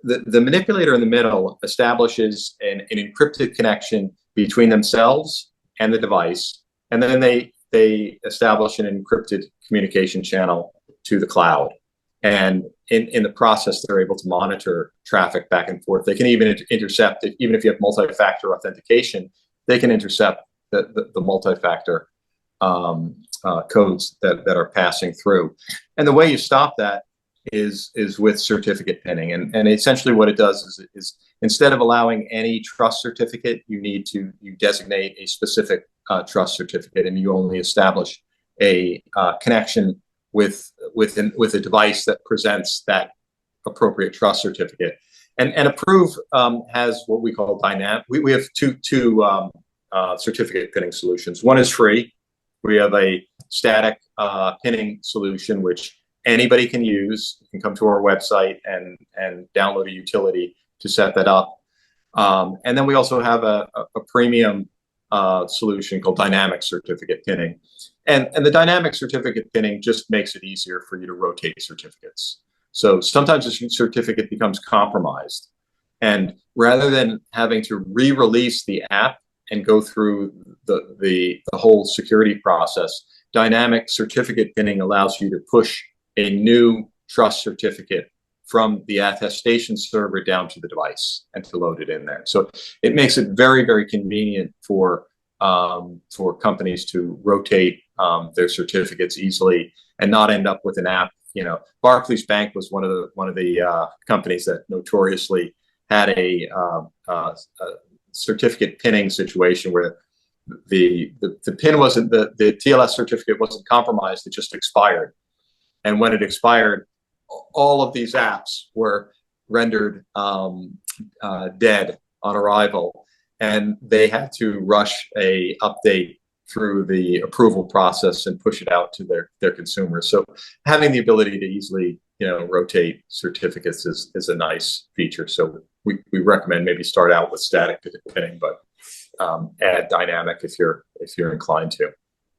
The manipulator in the middle establishes an encrypted connection between themselves and the device, and then they they establish an encrypted communication channel to the cloud. And in the process, they're able to monitor traffic back and forth. They can even intercept, even if you have multi-factor authentication, they can intercept the multi-factor codes that are passing through. And the way you stop that is with certificate pinning. And essentially what it does is instead of allowing any trust certificate, you designate a specific trust certificate, and you only establish a connection with a device that presents that appropriate trust certificate. And Approov has what we call dynamic. We have two certificate pinning solutions. One is free. We have a static pinning solution, which anybody can use. You can come to our website and download a utility to set that up. And then we also have a premium solution called dynamic certificate pinning. And the dynamic certificate pinning just makes it easier for you to rotate certificates. So sometimes a certificate becomes compromised. And rather than having to re-release the app and go through the whole security process, dynamic certificate pinning allows you to push a new trust certificate from the attestation server down to the device and to load it in there. So it makes it very, very convenient for companies to rotate their certificates easily and not end up with an app. Barclays Bank was one of the companies that notoriously had a certificate pinning situation where the pin wasn't, the TLS certificate wasn't compromised, it just expired. And when it expired, all of these apps were rendered dead on arrival, and they had to rush a update through the approval process and push it out to their consumers. So having the ability to easily rotate certificates is a nice feature. So we recommend maybe start out with static pinning, but add dynamic if you're inclined to.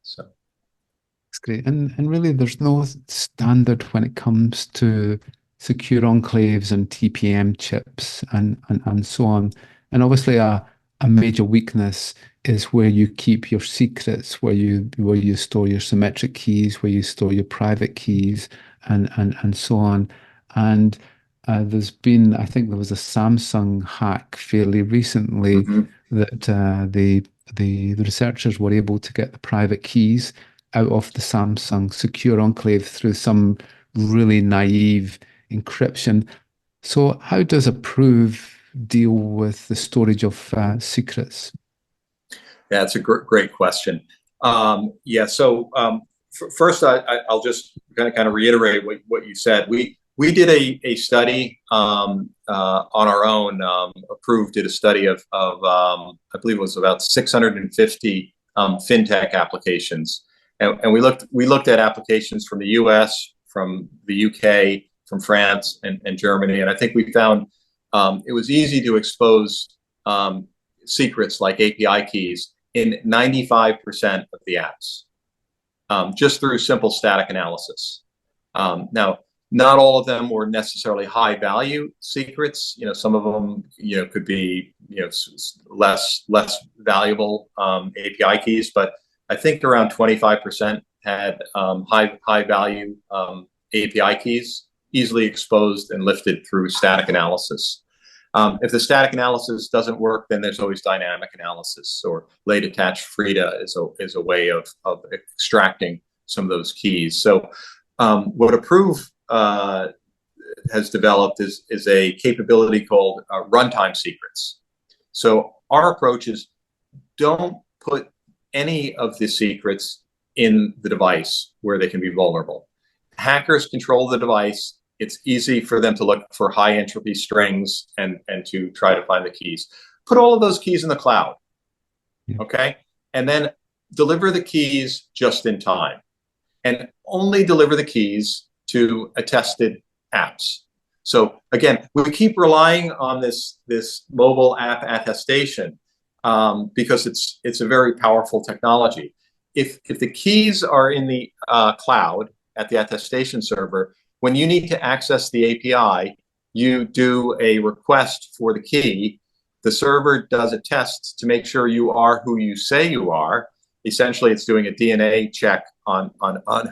So that's great. And really, there's no standard when it comes to secure enclaves and TPM chips and so on. And obviously, a major weakness is where you keep your secrets, where you store your symmetric keys, where you store your private keys, and so on. And there's been, I think there was a Samsung hack fairly recently that the researchers were able to get the private keys out of the Samsung secure enclave through some really naive encryption. So how does Approov deal with the storage of secrets? Yeah, it's a great question. So first, I'll just kind of reiterate what you said. We did a study on our own. Approov did a study of I believe it was about 650 fintech applications, and we looked at applications from the U.S., from the U.K., from France, and Germany, and I think we found it was easy to expose secrets like API keys in 95% of the apps, just through simple static analysis. Now, not all of them were necessarily high value secrets. Some of them, could be, less valuable API keys, but I think around 25% had high value API keys, easily exposed and lifted through static analysis. If the static analysis doesn't work, then there's always dynamic analysis, or late attached FRIDA is a way of extracting some of those keys. So what Approov has developed is a capability called runtime secrets. So our approach is don't put any of the secrets in the device where they can be vulnerable. Hackers control the device. It's easy for them to look for high entropy strings and to try to find the keys. Put all of those keys in the cloud, okay? And then deliver the keys just in time. And only deliver the keys to attested apps. So again, we keep relying on this mobile app attestation because it's a very powerful technology. If the keys are in the cloud at the attestation server, when you need to access the API, you do a request for the key. The server does a test to make sure you are who you say you are. Essentially, it's doing a DNA check on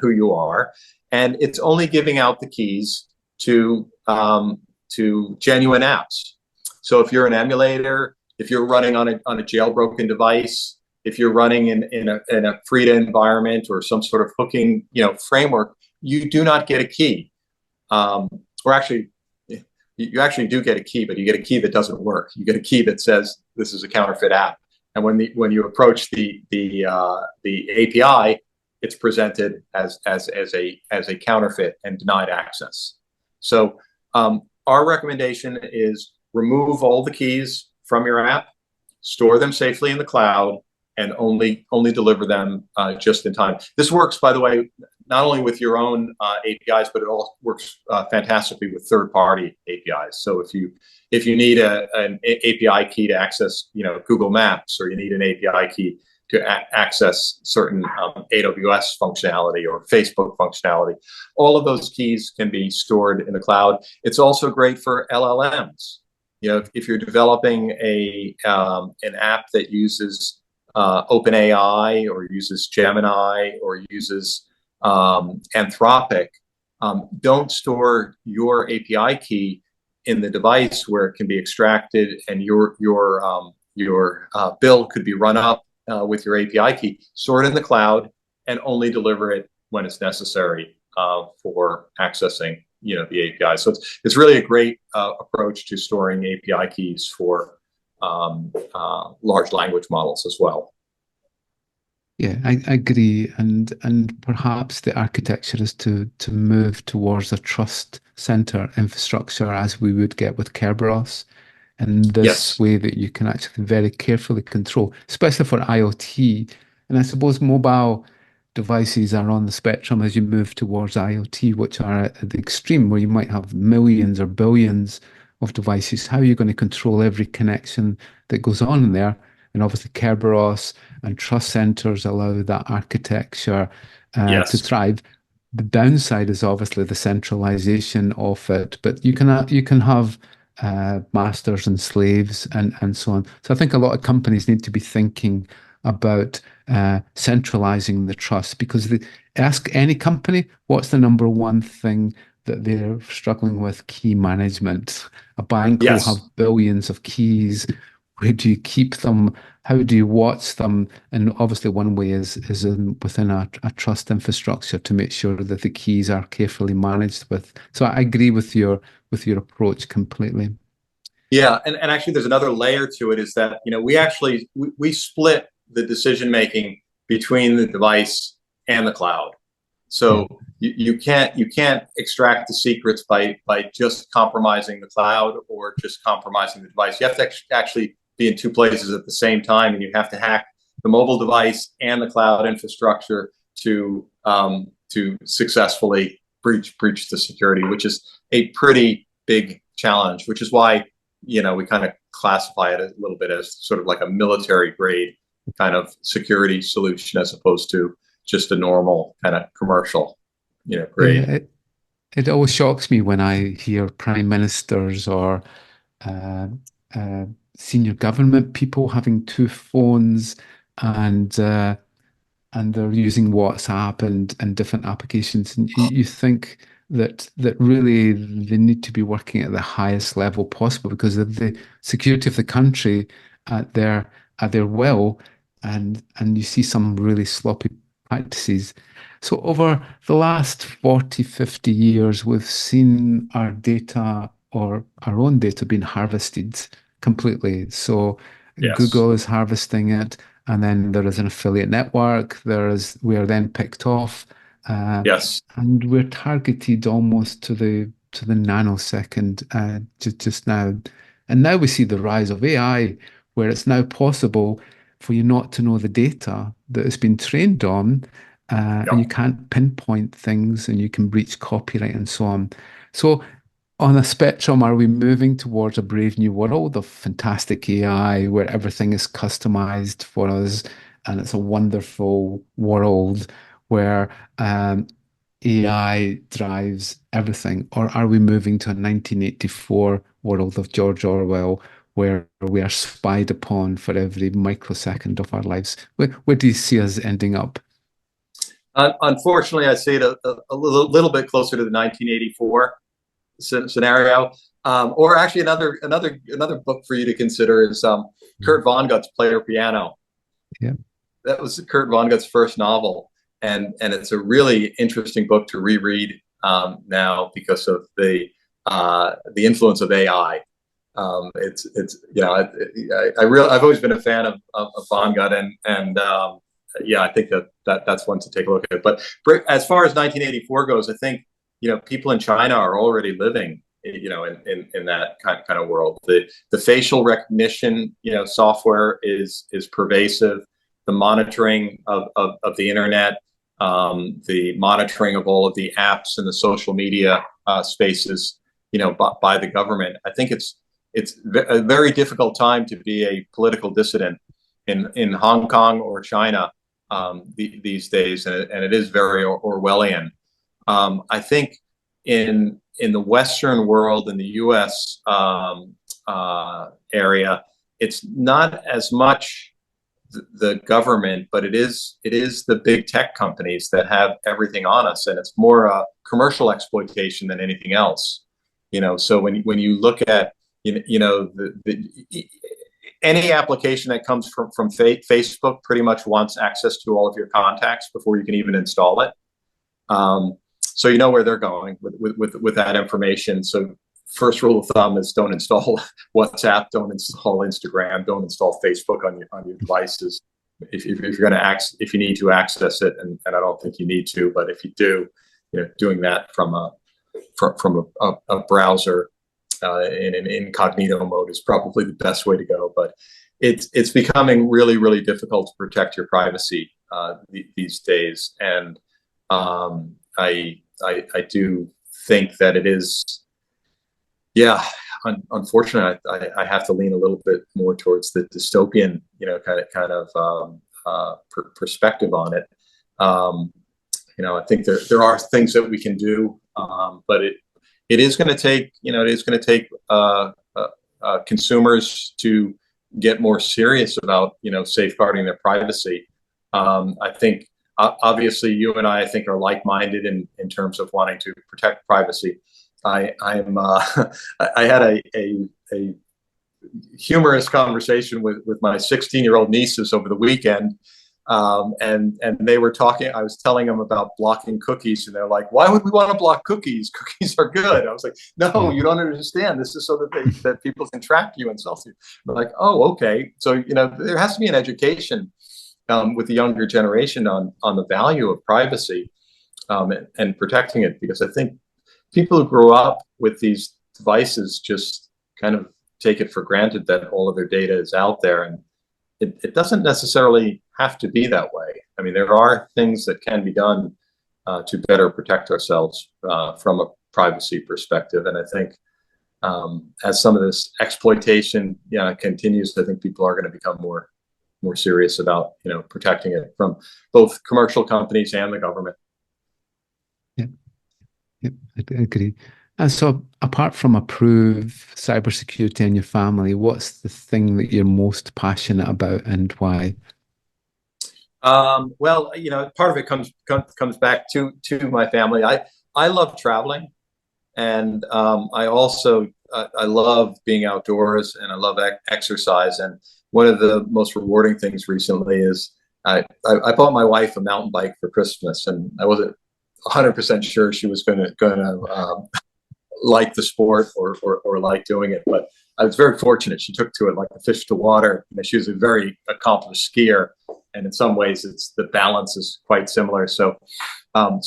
who you are, and it's only giving out the keys to genuine apps. So if you're an emulator, if you're running on a jailbroken device, if you're running in a FRIDA environment or some sort of hooking framework, you do not get a key. Or actually, you actually do get a key, but you get a key that doesn't work. You get a key that says this is a counterfeit app. And when you approach the API, it's presented as a counterfeit and denied access. So our recommendation is remove all the keys from your app, store them safely in the cloud, and only deliver them just in time. This works, by the way, not only with your own APIs, but it all works fantastically with third-party APIs. So if you need an API key to access Google Maps, or you need an API key to access certain AWS functionality or Facebook functionality, all of those keys can be stored in the cloud. It's also great for LLMs. If you're developing an app that uses OpenAI or uses Gemini or uses Anthropic, don't store your API key in the device where it can be extracted and your bill could be run up with your API key. Store it in the cloud and only deliver it when it's necessary for accessing the API. So it's really a great approach to storing API keys for large language models as well. Yeah, I agree, and perhaps the architecture is to move towards a trust center infrastructure, as we would get with Kerberos, in this way that you can actually very carefully control, especially for IoT. And I suppose mobile devices are on the spectrum as you move towards IoT, which are at the extreme where you might have millions or billions of devices. How are you going to control every connection that goes on in there? And obviously Kerberos and trust centers allow that architecture to thrive. The downside is obviously the centralization of it, but you can have masters and slaves and so on. So I think a lot of companies need to be thinking about centralizing the trust, because ask any company, what's the number one thing that they're struggling with? Key management. A bank will have billions of keys. Where do you keep them? How do you watch them? And obviously one way is within a trust infrastructure to make sure that the keys are carefully managed with. So I agree with your approach completely. Yeah, and actually there's another layer to it, is that we split the decision making between the device and the cloud. So you can't extract the secrets by just compromising the cloud or just compromising the device. You have to actually be in two places at the same time, and you have to hack the mobile device and the cloud infrastructure to successfully breach the security, which is a pretty big challenge. Which is why we kind of classify it a little bit as sort of like a military grade kind of security solution, as opposed to just a normal kind of commercial grade. Yeah, it always shocks me when I hear prime ministers or senior government people having two phones, and they're using WhatsApp and different applications, and you think that really they need to be working at the highest level possible because of the security of the country at their will, and you see some really sloppy practices. So over the last 40, 50 years, we've seen our data, or our own data, being harvested completely. So Google is harvesting it, and then there is an affiliate network. We are then picked off, and we're targeted almost to the nanosecond just now. And now we see the rise of AI, where it's now possible for you not to know the data that it's been trained on, and you can't pinpoint things, and you can breach copyright and so on. So on a spectrum, are we moving towards a brave new world of fantastic AI where everything is customized for us, and it's a wonderful world where AI drives everything? Or are we moving to a 1984 world of George Orwell, where we are spied upon for every microsecond of our lives? Where do you see us ending up? Unfortunately, I see it a little bit closer to the 1984 scenario. Or actually, another book for you to consider is Kurt Vonnegut's Player Piano. Yeah, that was Kurt Vonnegut's first novel, and it's a really interesting book to reread now because of the influence of AI. It's I've always been a fan of Vonnegut, and yeah, I think that's one to take a look at. But as far as 1984 goes, I think people in China are already living in that kind of world. The facial recognition software is pervasive. The monitoring of the internet, the monitoring of all of the apps and the social media spaces, by the government. I think it's a very difficult time to be a political dissident in Hong Kong or China these days, and it is very Orwellian. I think in the Western world, in the U.S. Area, it's not as much the government, but it is the big tech companies that have everything on us, and it's more commercial exploitation than anything else. So when you look at any application that comes from Facebook pretty much wants access to all of your contacts before you can even install it. So you know where they're going with that information. So first rule of thumb is don't install WhatsApp, don't install Instagram, don't install Facebook on your devices. If you're going to if you need to access it, and I don't think you need to, but if you do, doing that from a browser in an incognito mode is probably the best way to go. But it's becoming really, really difficult to protect your privacy these days, and I do think that it is. Yeah, unfortunately, I have to lean a little bit more towards the dystopian, kind of perspective on it. I think there are things that we can do, but it is going to take, consumers to get more serious about, safeguarding their privacy. I think obviously you and I think are like-minded in terms of wanting to protect privacy. I had a humorous conversation with my 16-year-old nieces over the weekend, and they were talking. I was telling them about blocking cookies, and they're like, "Why would we want to block cookies? Cookies are good." I was like, "No, you don't understand. This is so that people can track you and sell you." They're like, "Oh, okay." So there has to be an education with the younger generation on the value of privacy and protecting it, because I think people who grow up with these devices just kind of take it for granted that all of their data is out there, and it doesn't necessarily have to be that way. I mean, there are things that can be done to better protect ourselves from a privacy perspective, and I think as some of this exploitation continues, I think people are going to become more serious about protecting it from both commercial companies and the government. Yep, I agree. And so apart from Approov, cybersecurity, and your family, what's the thing that you're most passionate about, and why? Well, part of it comes back to my family. I love traveling, and I also I love being outdoors, and I love exercise. And one of the most rewarding things recently is I bought my wife a mountain bike for Christmas, and I wasn't 100% sure she was going to like the sport or like doing it, but I was very fortunate. She took to it like a fish to water. She was a very accomplished skier, and in some ways, the balance is quite similar. So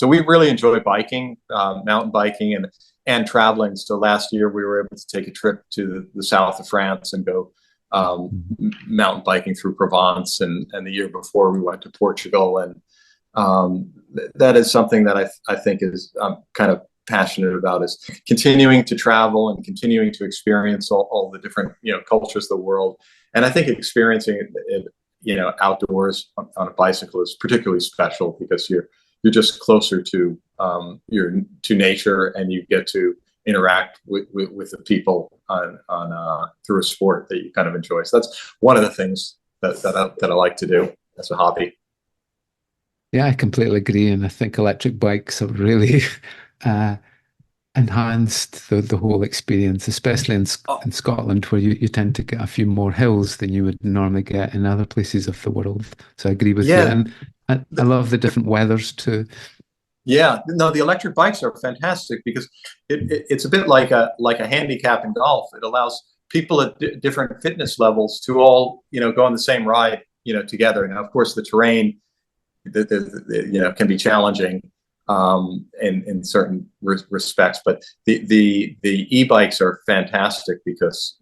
we really enjoy biking, mountain biking, and traveling. So last year we were able to take a trip to the south of France and go mountain biking through Provence, and the year before we went to Portugal, and that is something that I think is kind of passionate about, is continuing to travel and continuing to experience all the different cultures of the world. And I think experiencing it outdoors on a bicycle is particularly special, because you're just closer to nature, and you get to interact with the people on through a sport that you kind of enjoy. So that's one of the things that I like to do as a hobby. Yeah, I completely agree. And I think electric bikes have really uh, enhanced the whole experience, especially in Scotland, where you tend to get a few more hills than you would normally get in other places of the world. So I agree with you. Yeah. And I love the different weathers too. Yeah, no, the electric bikes are fantastic because it's a bit like a handicap in golf. It allows people at different fitness levels to all, go on the same ride, together. Now, of course, the terrain, can be challenging in certain respects, but the e-bikes are fantastic because,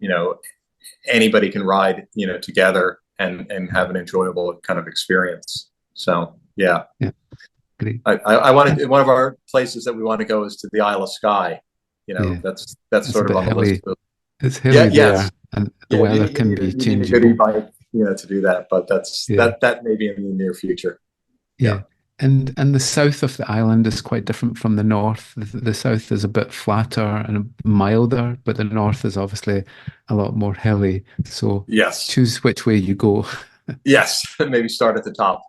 anybody can ride, together and have an enjoyable kind of experience. So, yeah. Yeah. Great. I wanted, one of our places that we want to go is to the Isle of Skye. Yeah. That's It's sort a of bit on the hilly. list. It's Yeah, hilly there, yes, and the yeah. weather can be You need a good changeable. e-bike, to do that. But Yeah. that may be in the near future. Yeah. Yeah. And the south of the island is quite different from the north. The south is a bit flatter and milder, but the north is obviously a lot more hilly. So Yes. choose which way you go. Yes. Maybe start at the top.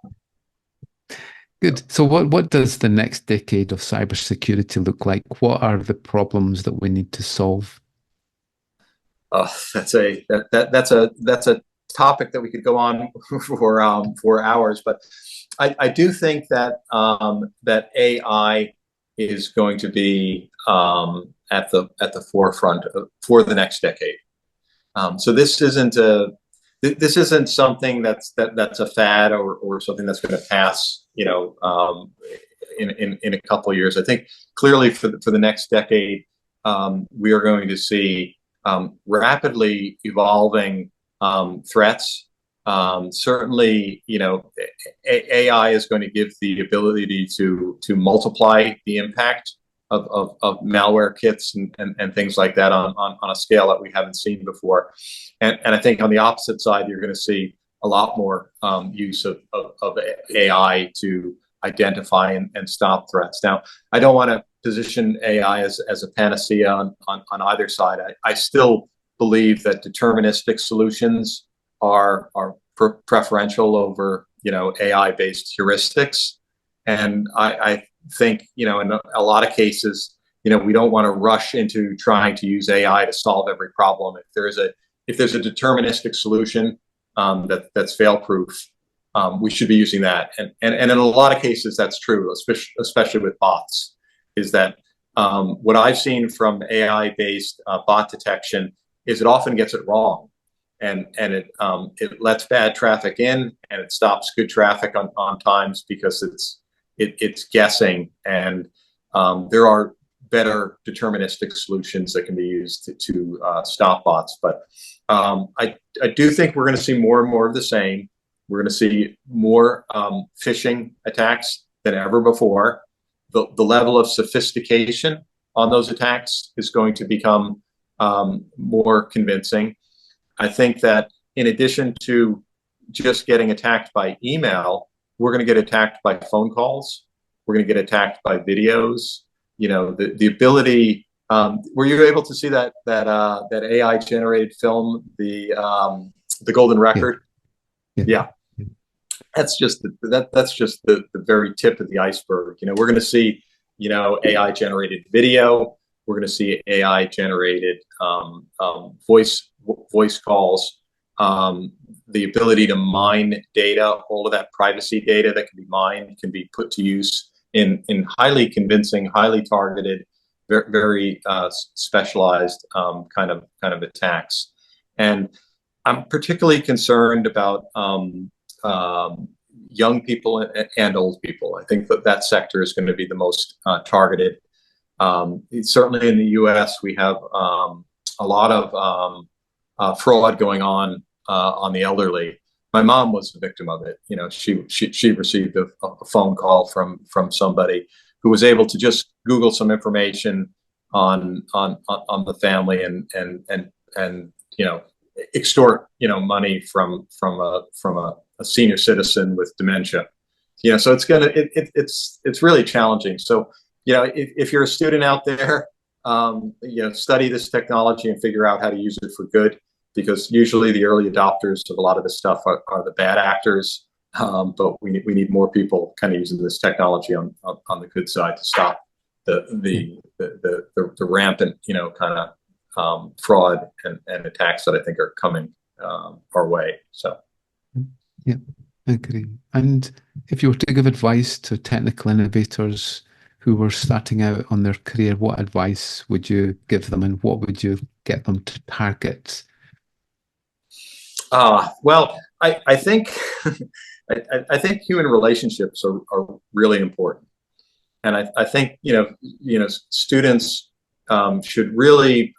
Good. So what does the next decade of cybersecurity look like? What are the problems that we need to solve? Oh, that's a topic that we could go on for hours. But I do think that that AI is going to be at the forefront for the next decade. So this isn't something that's a fad or something that's going to pass, in a couple of years. I think clearly for the next decade, we are going to see rapidly evolving threats. Certainly, AI is going to give the ability to multiply the impact of malware kits and things like that on a scale that we haven't seen before. And I think on the opposite side, you're going to see a lot more use of AI to identify and stop threats. Now, I don't want to position AI as a panacea on either side. I still believe that deterministic solutions are preferential over, AI-based heuristics. And I think, in a lot of cases, we don't want to rush into trying to use AI to solve every problem. If there's a deterministic solution that's fail-proof, we should be using that. And in a lot of cases, that's true, especially with bots, is that what I've seen from AI-based bot detection is it often gets it wrong. And it lets bad traffic in, and it stops good traffic on times because it's guessing. And there are better deterministic solutions that can be used to stop bots. But I do think we're going to see more and more of the same. We're going to see more phishing attacks than ever before. The level of sophistication on those attacks is going to become more convincing. I think that in addition to just getting attacked by email, we're going to get attacked by phone calls. We're going to get attacked by videos. The ability. Were you able to see that AI generated film, the Golden Record? Yeah. That's just the very tip of the iceberg. We're going to see, AI generated video. We're going to see AI generated voice calls. The ability to mine data, all of that privacy data that can be mined can be put to use in highly convincing, highly targeted, very, very specialized kind of attacks. And I'm particularly concerned about young people and old people. I think that sector is going to be the most targeted. Certainly in the U.S., we have a lot of fraud going on the elderly. My mom was a victim of it. She received a phone call from somebody who was able to just Google some information on the family and extort money from a senior citizen with dementia. So it's really challenging. So if you're a student out there, study this technology and figure out how to use it for good, because usually the early adopters of a lot of this stuff are the bad actors. But we need more people kind of using this technology on the good side to stop the rampant, kind of fraud and attacks that I think are coming our way. So, yeah, I agree. And if you were to give advice to technical innovators who were starting out on their career, what advice would you give them, and what would you get them to target? Well, I think I think human relationships are really important, and I think students should really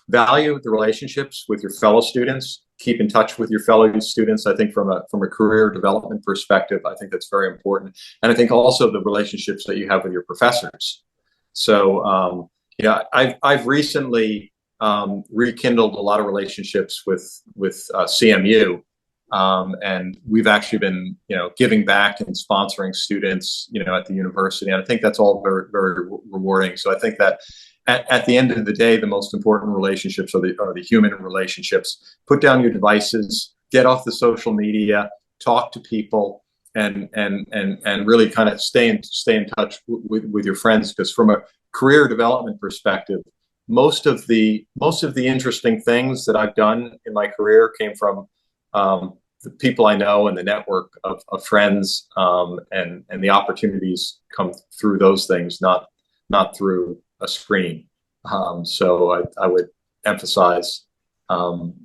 value the relationships with your fellow students. Keep in touch with your fellow students. I think from a career development perspective, I think that's very important, and I think also the relationships that you have with your professors. So I've recently rekindled a lot of relationships with CMU, and we've actually been giving back and sponsoring students at the university, and I think that's all very, very rewarding. So I think that at the end of the day, the most important relationships are the human relationships. Put down your devices, get off the social media, talk to people, and really kind of stay in touch with your friends, because from a career development perspective, most of the interesting things that I've done in my career came from the people I know and the network of friends, and the opportunities come through those things, not through a screen. So I would emphasize, kind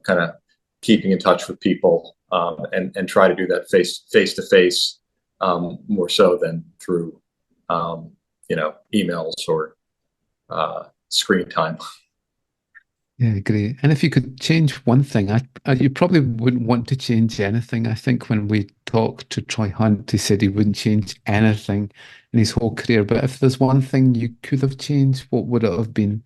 of keeping in touch with people, and try to do that face to face, more so than through, emails or screen time. Yeah, great. And if you could change one thing, you probably wouldn't want to change anything. I think when we talked to Troy Hunt, he said he wouldn't change anything in his whole career. But if there's one thing you could have changed, what would it have been?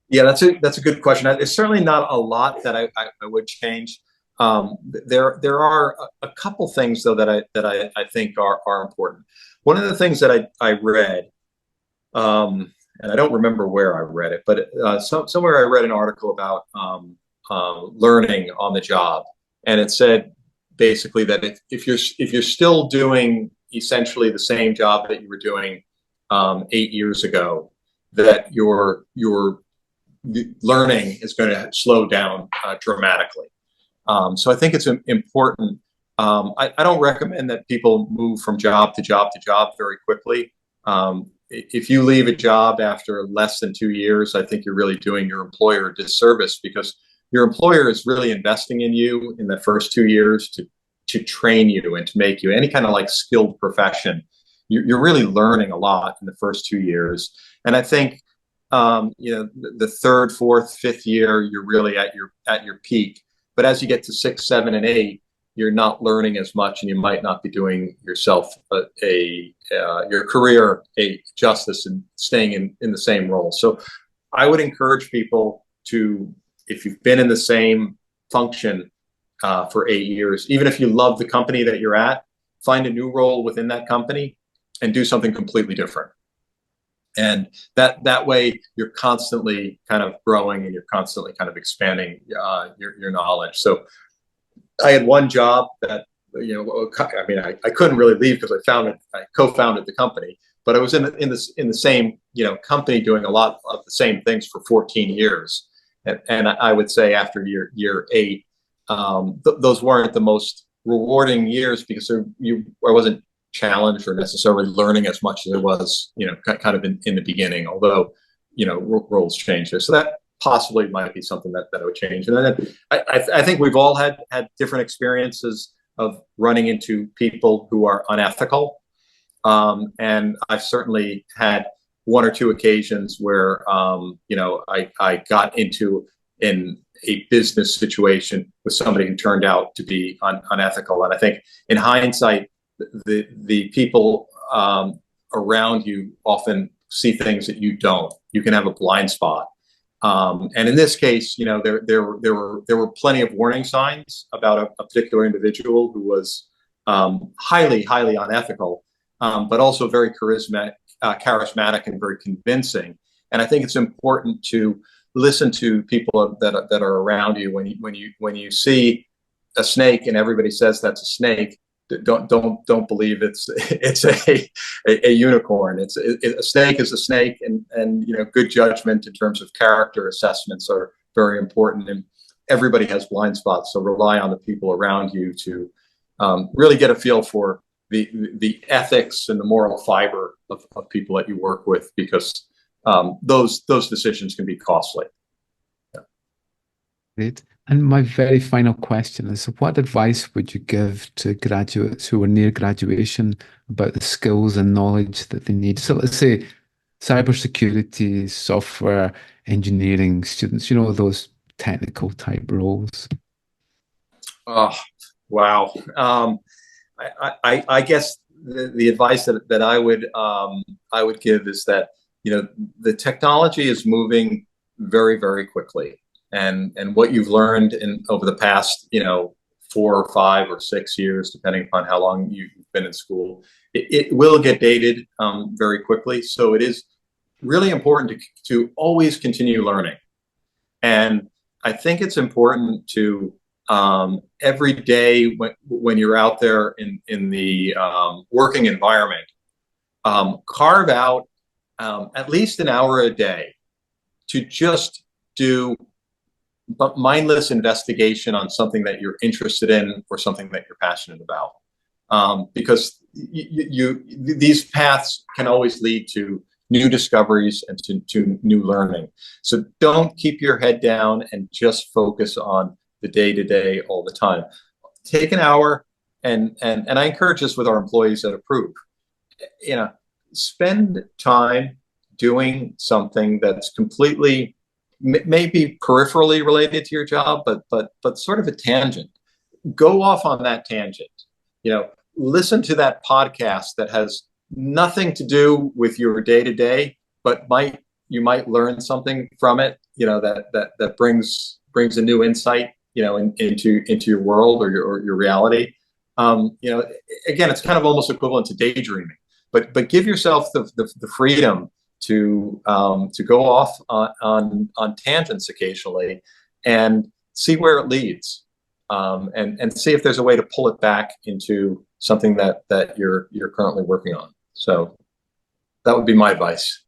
Yeah, that's a good question. It's certainly not a lot that I would change. There are a couple things though that I think are important. One of the things that I read, and I don't remember where I read it, but somewhere I read an article about learning on the job, and it said basically that if you're still doing essentially the same job that you were doing 8 years ago, that your learning is going to slow down dramatically. So I think it's important. I don't recommend that people move from job to job to job very quickly. If you leave a job after less than 2 years, I think you're really doing your employer a disservice, because your employer is really investing in you in the first 2 years to train you and to make you any kind of like skilled profession. You're really learning a lot in the first 2 years. And I think, the third, fourth, fifth year, you're really at your peak. But as you get to 6, 7, and 8, you're not learning as much, and you might not be doing yourself your career a justice and staying in the same role. So I would encourage people to, if you've been in the same function for 8 years, even if you love the company that you're at, find a new role within that company and do something completely different. And that way you're constantly kind of growing, and you're constantly kind of expanding your knowledge. So I had one job that, I couldn't really leave because I co-founded the company, but I was in the same, company doing a lot of the same things for 14 years. And I would say after year 8, those weren't the most rewarding years, because I wasn't challenged or necessarily learning as much as it was, kind of in the beginning, although, roles change there. So that possibly might be something that I would change. And then I think we've all had different experiences of running into people who are unethical. And I've certainly had 1 or 2 occasions where, I got into in a business situation with somebody who turned out to be unethical. And I think in hindsight, the people around you often see things that you don't. You can have a blind spot. And in this case, there were plenty of warning signs about a particular individual who was highly unethical. but also very charismatic and very convincing. And I think it's important to listen to people that are around you. When you see a snake and everybody says that's a snake, don't believe it's a unicorn. A snake is a snake, and good judgment in terms of character assessments are very important. And everybody has blind spots, so rely on the people around you to really get a feel for the ethics and the moral fiber of people that you work with, because those decisions can be costly. Yeah. Great. And my very final question is, what advice would you give to graduates who are near graduation about the skills and knowledge that they need? So let's say cybersecurity, software engineering students, those technical type roles. Oh, wow. I guess the advice that I would give is that the technology is moving very, very quickly, and what you've learned over the past 4 or 5 or 6 years, depending upon how long you've been in school, it will get dated very quickly. So it is really important to always continue learning, and I think it's important to every day when you're out there in the working environment, carve out at least an hour a day to just do mindless investigation on something that you're interested in or something that you're passionate about, because these paths can always lead to new discoveries and to new learning. So don't keep your head down and just focus on the day-to-day all the time. Take an hour, and I encourage this with our employees at Approov. Spend time doing something that's completely, maybe peripherally related to your job, but sort of a tangent. Go off on that tangent. Listen to that podcast that has nothing to do with your day-to-day, but you might learn something from it. That brings a new insight into your world or your reality. Again, it's kind of almost equivalent to daydreaming, but give yourself the freedom to go off on tangents occasionally and see where it leads, and see if there's a way to pull it back into something that you're currently working on. So that would be my advice.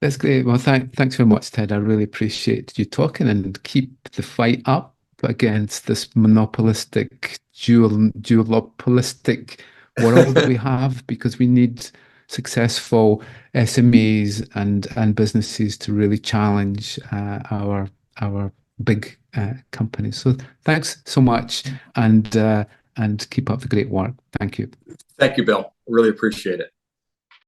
That's great. Well, thanks very much, Ted. I really appreciate you talking, and keep the fight up against this monopolistic, duopolistic world that we have, because we need successful SMEs and businesses to really challenge our big companies. So thanks so much, and keep up the great work. Thank you. Thank you, Bill. Really appreciate it.